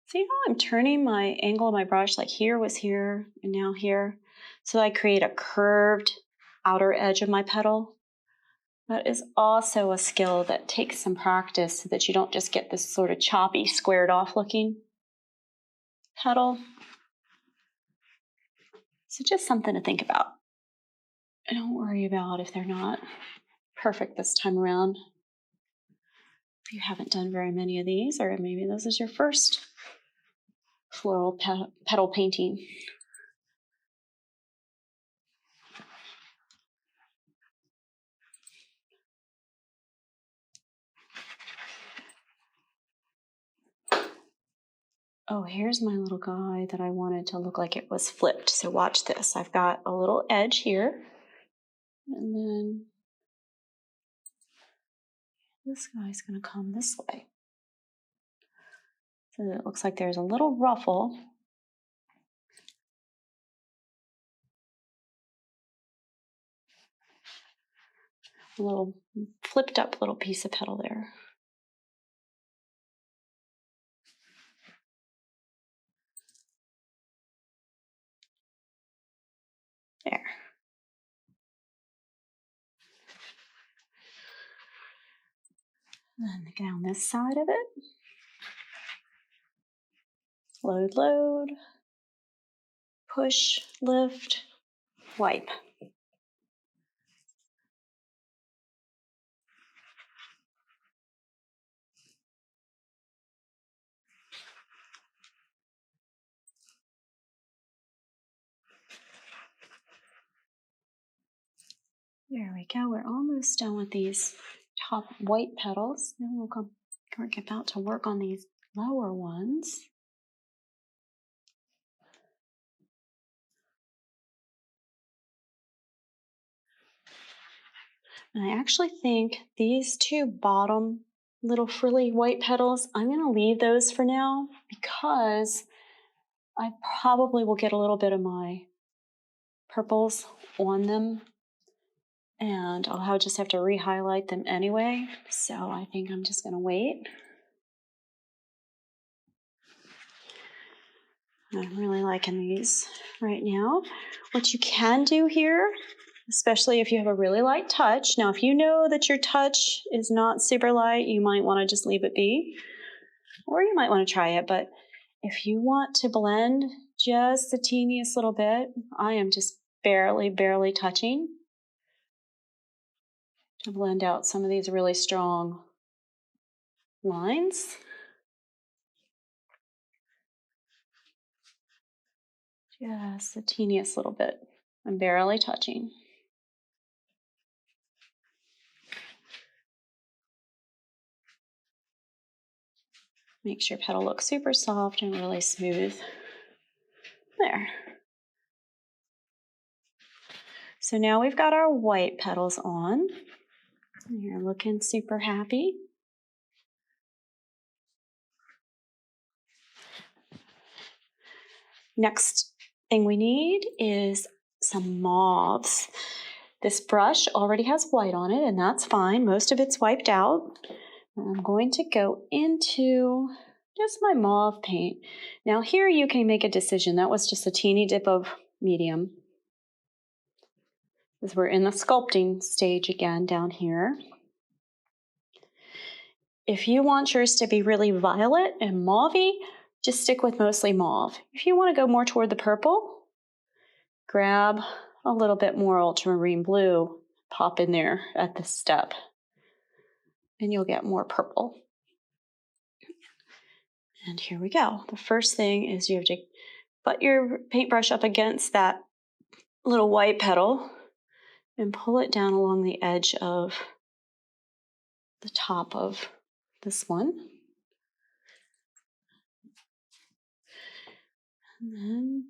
See how I'm turning my angle of my brush, like here was here and now here, so I create a curved outer edge of my petal? That is also a skill that takes some practice so that you don't just get this sort of choppy, squared off looking petal. So just something to think about. And don't worry about if they're not perfect this time around. If you haven't done very many of these, or maybe this is your first floral petal painting. Oh, here's my little guy that I wanted to look like it was flipped. So watch this. I've got a little edge here. And then this guy's going to come this way. So it looks like there's a little ruffle. A little flipped up little piece of petal there. There. And then down this side of it. Load, load. Push, lift, wipe. There we go. We're almost done with these top white petals. Then we're about to work on these lower ones. And I actually think these two bottom little frilly white petals, I'm going to leave those for now because I probably will get a little bit of my purples on them. And I'll just have to re-highlight them anyway. So I think I'm just going to wait. I'm really liking these right now. What you can do here, especially if you have a really light touch. Now, if you know that your touch is not super light, you might want to just leave it be. Or you might want to try it. But if you want to blend just the teeniest little bit, I am just barely touching to blend out some of these really strong lines. Just the teeniest little bit. I'm barely touching. Makes your petal look super soft and really smooth. There. So now we've got our white petals on. You're looking super happy. Next thing we need is some mauves. This brush already has white on it, and that's fine. Most of it's wiped out. I'm going to go into just my mauve paint. Now here you can make a decision. That was just a teeny dip of medium. As we're in the sculpting stage again down here. If you want yours to be really violet and mauvey, just stick with mostly mauve. If you want to go more toward the purple, grab a little bit more ultramarine blue, pop in there at this step, and you'll get more purple. And here we go. The first thing is you have to butt your paintbrush up against that little white petal and pull it down along the edge of the top of this one. And then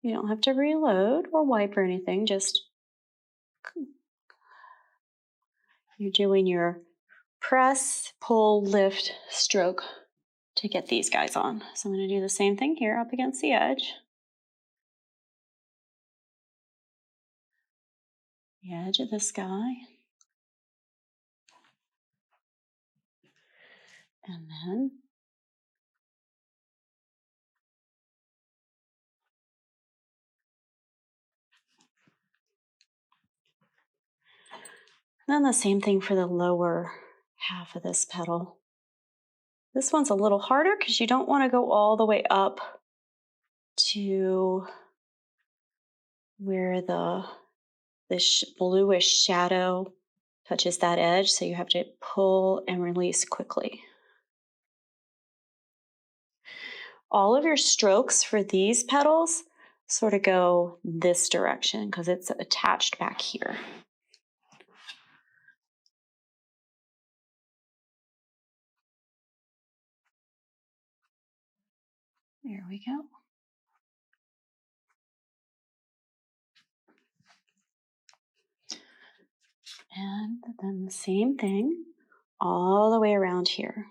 you don't have to reload or wipe or anything, just you're doing your press, pull, lift, stroke to get these guys on. So I'm going to do the same thing here up against the edge. The edge of this guy. And then the same thing for the lower half of this petal. This one's a little harder because you don't want to go all the way up to where this bluish shadow touches that edge, so you have to pull and release quickly. All of your strokes for these petals sort of go this direction because it's attached back here. There we go. And then the same thing all the way around here.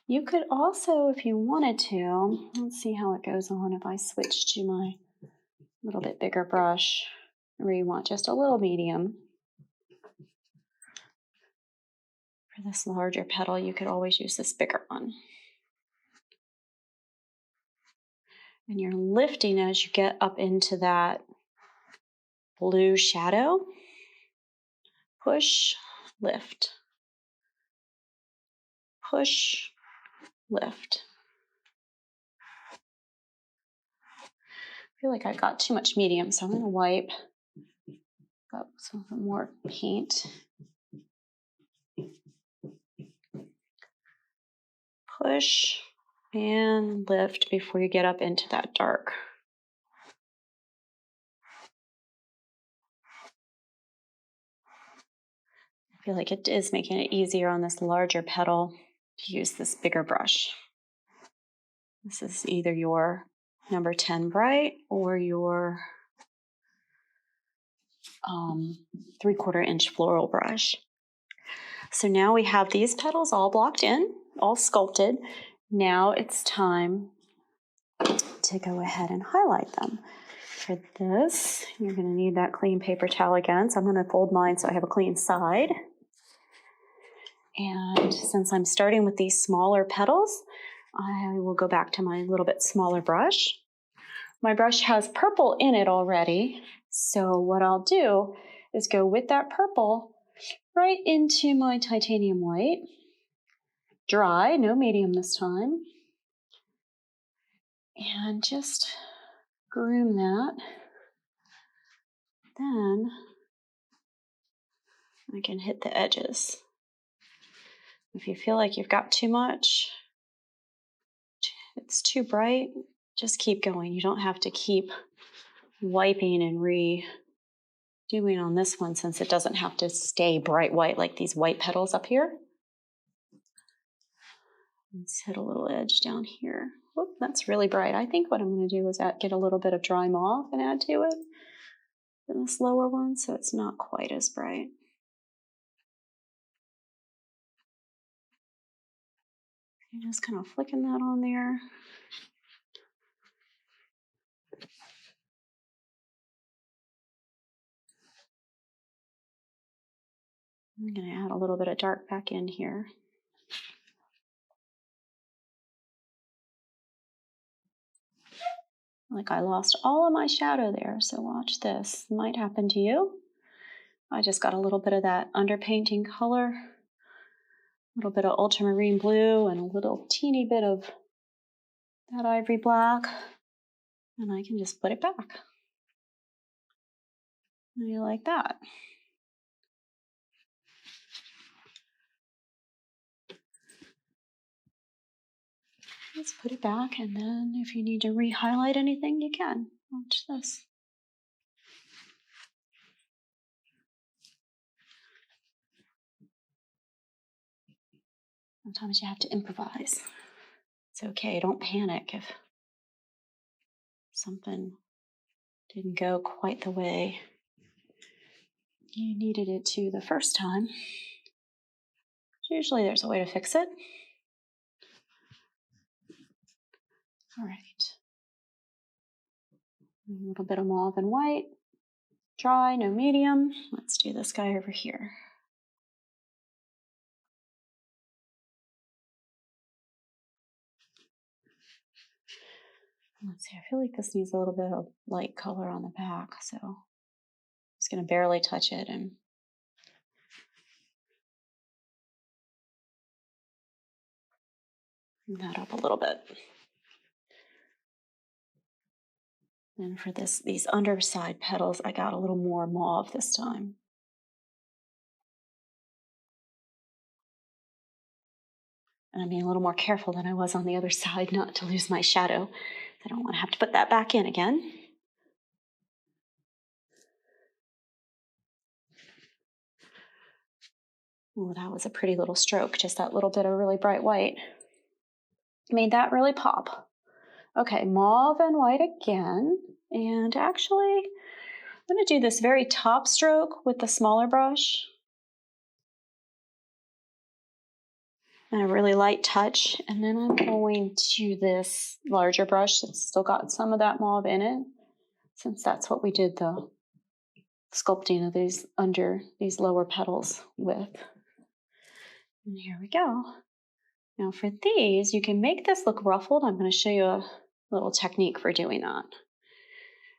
You could also, if you wanted to, let's see how it goes on if I switch to my little bit bigger brush, where you want just a little medium. For this larger petal, you could always use this bigger one. And you're lifting as you get up into that blue shadow. Push, lift. Push, lift. I feel like I got too much medium, so I'm going to wipe up some more paint. Push and lift before you get up into that dark. I feel like it is making it easier on this larger petal to use this bigger brush. This is either your number 10 bright or your 3/4 inch floral brush. So now we have these petals all blocked in, all sculpted. Now it's time to go ahead and highlight them. For this, you're going to need that clean paper towel again. So I'm going to fold mine so I have a clean side. And since I'm starting with these smaller petals, I will go back to my little bit smaller brush. My brush has purple in it already, so what I'll do is go with that purple right into my titanium white. Dry, no medium this time. And just groom that. Then I can hit the edges. If you feel like you've got too much, it's too bright, just keep going. You don't have to keep wiping and redoing on this one since it doesn't have to stay bright white like these white petals up here. Let's hit a little edge down here. Oh, that's really bright. I think what I'm going to do is get a little bit of dry mauve and add to it in this lower one so it's not quite as bright. And just kind of flicking that on there. I'm going to add a little bit of dark back in here. Like I lost all of my shadow there, so watch this. Might happen to you. I just got a little bit of that underpainting color, a little bit of ultramarine blue, and a little teeny bit of that ivory black, and I can just put it back. How do you like that? Let's put it back, and then if you need to re-highlight anything, you can. Watch this. Sometimes you have to improvise. It's okay, don't panic if something didn't go quite the way you needed it to the first time. Usually there's a way to fix it. All right. A little bit of mauve and white. Dry, no medium. Let's do this guy over here. Let's see, I feel like this needs a little bit of light color on the back, so I'm just going to barely touch it and bring that up a little bit. And for these underside petals, I got a little more mauve this time. And I'm being a little more careful than I was on the other side not to lose my shadow. I don't want to have to put that back in again. Oh, that was a pretty little stroke, just that little bit of really bright white. Made that really pop. Okay, mauve and white again. And actually, I'm going to do this very top stroke with the smaller brush. And a really light touch. And then I'm going to this larger brush that's still got some of that mauve in it, since that's what we did the sculpting of these under these lower petals with. And here we go. Now for these, you can make this look ruffled. I'm going to show you a little technique for doing that.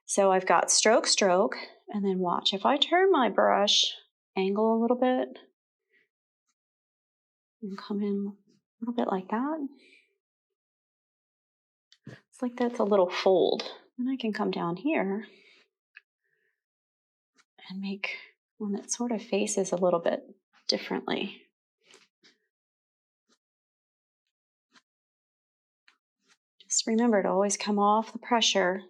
So I've got stroke, stroke, and then watch. If I turn my brush, angle a little bit, and come in a little bit like that. It's like that's a little fold. Then I can come down here and make one that sort of faces a little bit differently. Just remember to always come off the pressure.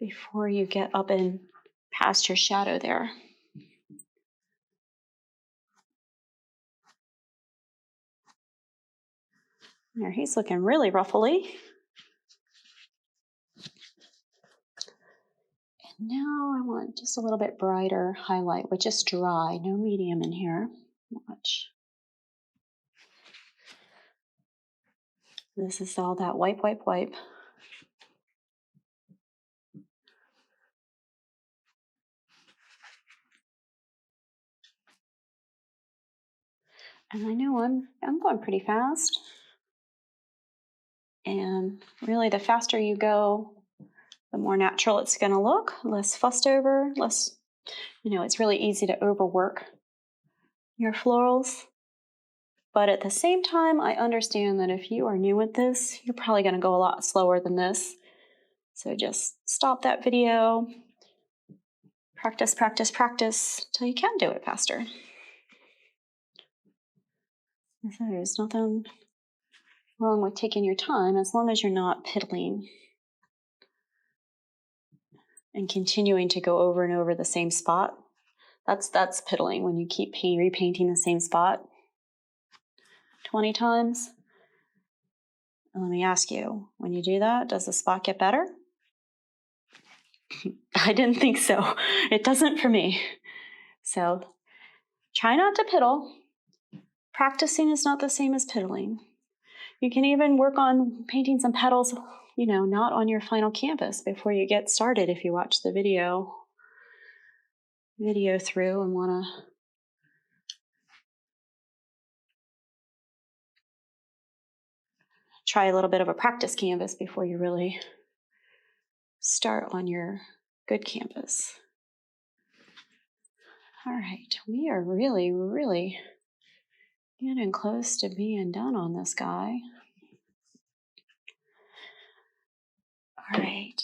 Before you get up and past your shadow there. There, he's looking really ruffly. And now I want just a little bit brighter highlight with just dry, no medium in here. Watch. This is all that wipe, wipe, wipe. And I know I'm going pretty fast. And really the faster you go, the more natural it's going to look, less fussed over, less, it's really easy to overwork your florals. But at the same time, I understand that if you are new at this, you're probably going to go a lot slower than this. So just stop that video, practice, practice, practice, till you can do it faster. So there's nothing wrong with taking your time as long as you're not piddling and continuing to go over and over the same spot. That's piddling, when you keep repainting the same spot 20 times. And let me ask you, when you do that, does the spot get better? I didn't think so. It doesn't for me. So try not to piddle. Practicing is not the same as piddling. You can even work on painting some petals, not on your final canvas before you get started if you watch the video through and want to try a little bit of a practice canvas before you really start on your good canvas. All right, we are really, really getting close to being done on this guy. All right.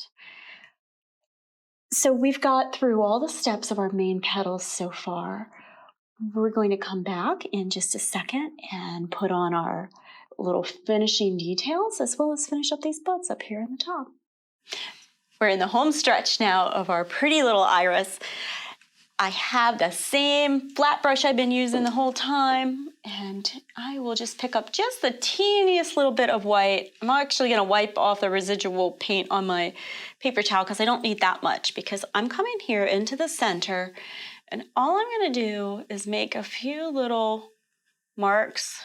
So we've got through all the steps of our main petals so far. We're going to come back in just a second and put on our little finishing details, as well as finish up these buds up here on the top. We're in the home stretch now of our pretty little iris. I have the same flat brush I've been using the whole time, and I will just pick up just the teeniest little bit of white. I'm actually gonna wipe off the residual paint on my paper towel because I don't need that much, because I'm coming here into the center, and all I'm gonna do is make a few little marks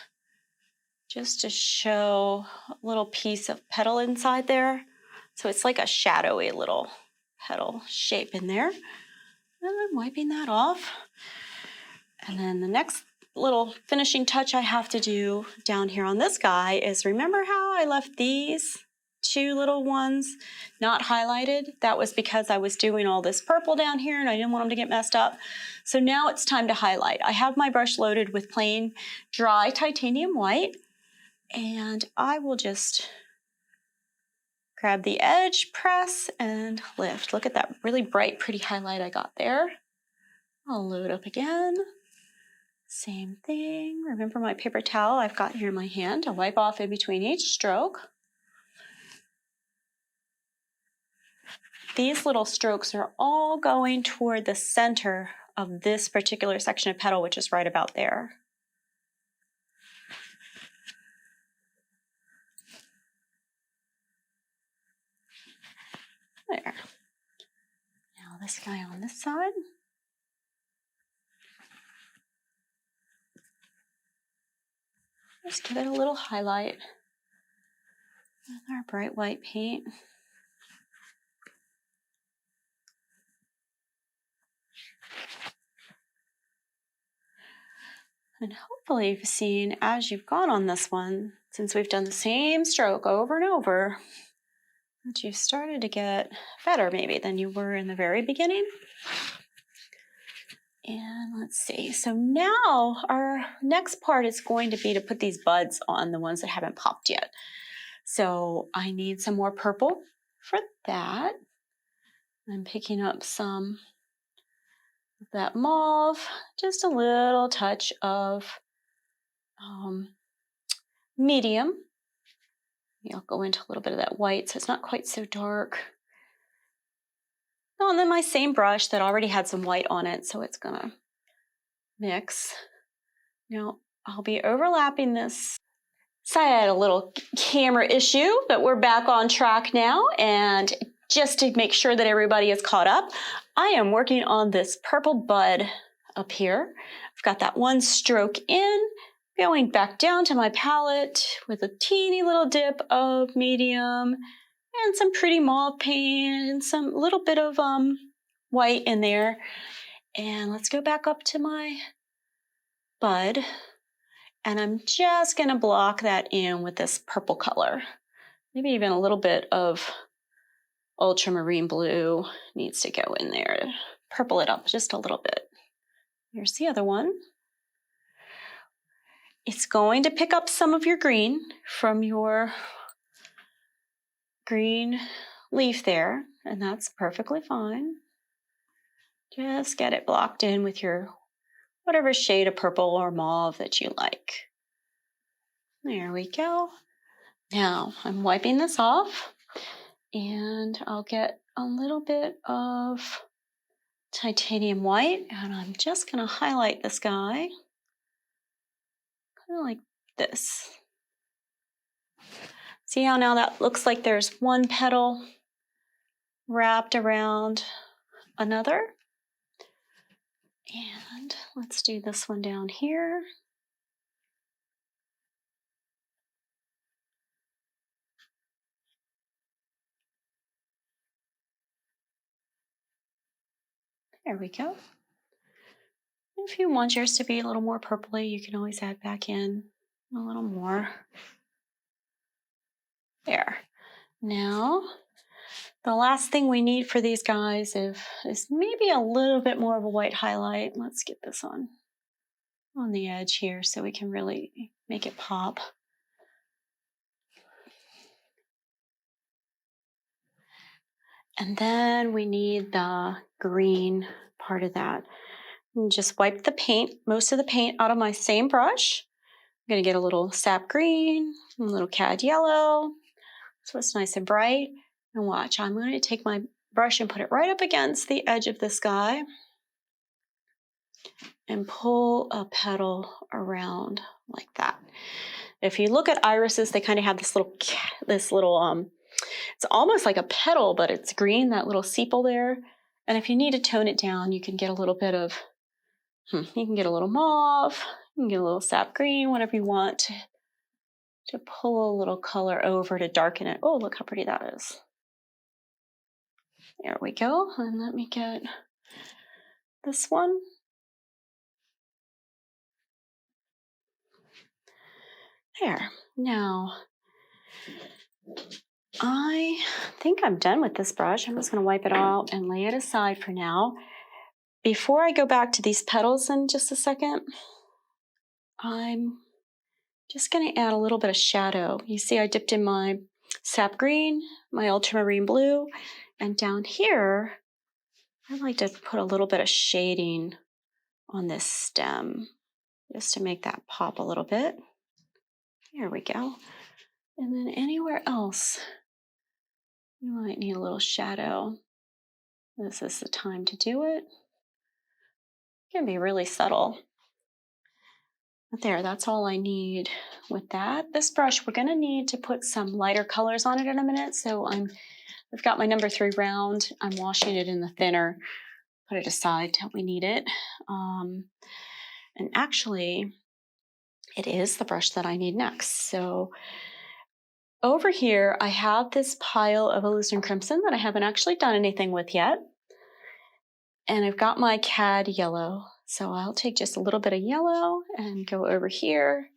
just to show a little piece of petal inside there. So it's like a shadowy little petal shape in there. And I'm wiping that off. And then the next little finishing touch I have to do down here on this guy is, remember how I left these two little ones not highlighted? That was because I was doing all this purple down here and I didn't want them to get messed up. So now it's time to highlight. I have my brush loaded with plain dry titanium white, and I will just grab the edge, press, and lift. Look at that really bright, pretty highlight I got there. I'll load up again. Same thing. Remember my paper towel I've got here in my hand to wipe off in between each stroke. These little strokes are all going toward the center of this particular section of petal, which is right about there. There. Now this guy on this side. Just give it a little highlight with our bright white paint. And hopefully you've seen, as you've gone on this one, since we've done the same stroke over and over, that you've started to get better maybe than you were in the very beginning. And let's see, so now our next part is going to be to put these buds on, the ones that haven't popped yet. So I need some more purple for that. I'm picking up some of that mauve, just a little touch of medium. I'll go into a little bit of that white so it's not quite so dark. Oh, and then my same brush that already had some white on it, so it's gonna mix. Now, I'll be overlapping this. So I had a little camera issue, but we're back on track now, and just to make sure that everybody is caught up, I am working on this purple bud up here. I've got that one stroke in, going back down to my palette with a teeny little dip of medium and some pretty mauve paint and some little bit of white in there. And let's go back up to my bud. And I'm just gonna block that in with this purple color. Maybe even a little bit of Ultramarine Blue needs to go in there to purple it up just a little bit. Here's the other one. It's going to pick up some of your green from your green leaf there, and that's perfectly fine. Just get it blocked in with your whatever shade of purple or mauve that you like. There we go. Now I'm wiping this off, and I'll get a little bit of titanium white, and I'm just going to highlight this guy kind of like this. See how now that looks like there's one petal wrapped around another? And let's do this one down here. There we go. If you want yours to be a little more purpley, you can always add back in a little more. There. Now, the last thing we need for these guys is maybe a little bit more of a white highlight. Let's get this on the edge here so we can really make it pop. And then we need the green part of that. And just wipe the paint, most of the paint out of my same brush. I'm going to get a little sap green, a little cad yellow, so it's nice and bright. And watch, I'm going to take my brush and put it right up against the edge of this guy. and pull a petal around like that. If you look at irises, they kind of have this little, it's almost like a petal, but it's green, that little sepal there. And if you need to tone it down, you can get a little bit of, you can get a little mauve, you can get a little sap green, whatever you want to pull a little color over to darken it. Oh, look how pretty that is. There we go. And let me get this one. There. Now, I think I'm done with this brush. I'm just going to wipe it out and lay it aside for now. Before I go back to these petals in just a second, I'm just going to add a little bit of shadow. You see I dipped in my sap green, my ultramarine blue, and down here, I like to put a little bit of shading on this stem just to make that pop a little bit. There we go. And then anywhere else, you might need a little shadow. This is the time to do it. It can be really subtle. But there, that's all I need with that. This brush, we're going to need to put some lighter colors on it in a minute. So I've got my number 3 round. I'm washing it in the thinner. Put it aside till we need it. And actually, it is the brush that I need next. So over here, I have this pile of Alizarin Crimson that I haven't actually done anything with yet. And I've got my cad yellow. So I'll take just a little bit of yellow and go over here.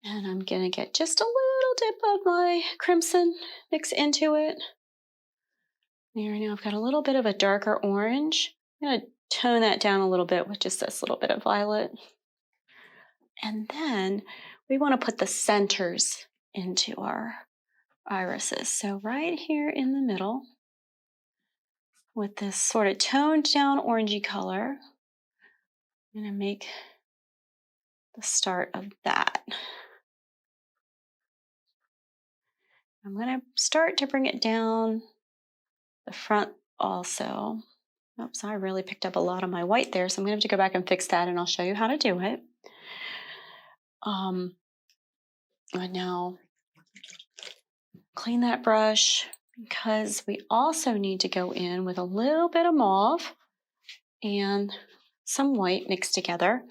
And I'm going to get just a little dip of my crimson, mix into it. There, now I've got a little bit of a darker orange. I'm going to tone that down a little bit with just this little bit of violet. And then we want to put the centers into our irises. So right here in the middle, with this sort of toned down orangey color, I'm going to make the start of that. I'm going to start to bring it down the front also. Oops, I really picked up a lot of my white there, so I'm going to have to go back and fix that, and I'll show you how to do it. And now clean that brush, because we also need to go in with a little bit of mauve and some white mixed together.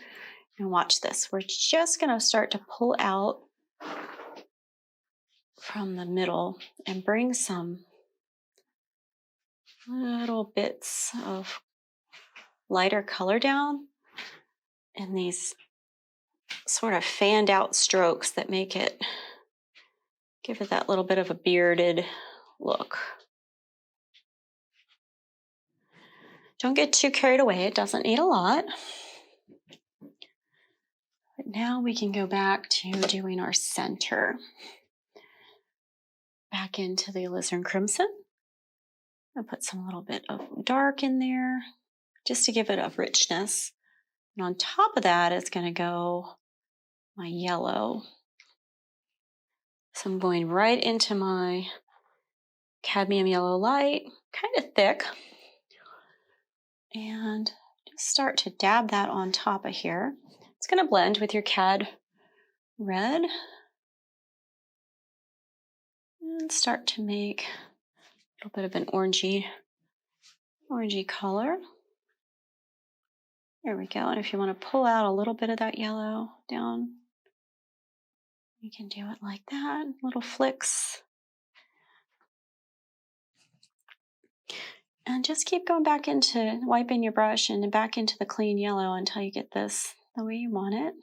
And watch this. We're just going to start to pull out from the middle and bring some little bits of lighter color down in these sort of fanned out strokes that give it that little bit of a bearded look. Don't get too carried away. It doesn't need a lot. But now we can go back to doing our center. Back into the Alizarin Crimson. I'll put some little bit of dark in there just to give it a richness. And on top of that is going to go my yellow. So I'm going right into my cadmium yellow light, kind of thick. And just start to dab that on top of here. It's going to blend with your cad red. And start to make a little bit of an orangey color. There we go. And if you want to pull out a little bit of that yellow down, you can do it like that, little flicks. And just keep going back into wiping your brush and back into the clean yellow until you get this the way you want it.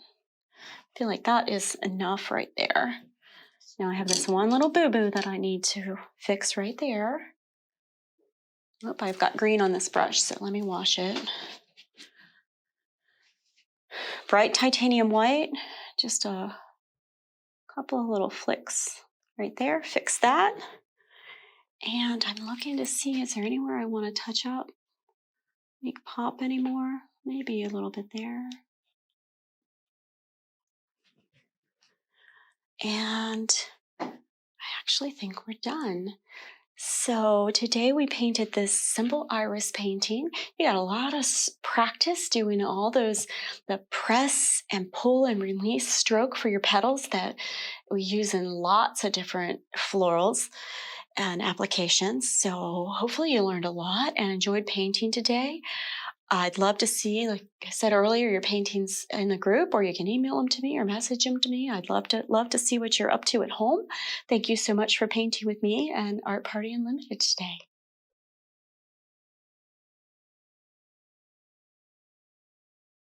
I feel like that is enough right there. Now I have this one little boo-boo that I need to fix right there. Oh, I've got green on this brush, so let me wash it. Bright titanium white, just a couple of little flicks right there. Fix that. And I'm looking to see, is there anywhere I want to touch up? Make pop anymore? Maybe a little bit there. And I actually think we're done. So today we painted this simple iris painting. You got a lot of practice doing all those, the press and pull and release stroke for your petals that we use in lots of different florals and applications. So hopefully you learned a lot and enjoyed painting today. I'd love to see, like I said earlier, your paintings in the group, or you can email them to me or message them to me. I'd love to see what you're up to at home. Thank you so much for painting with me and Art Party Unlimited today.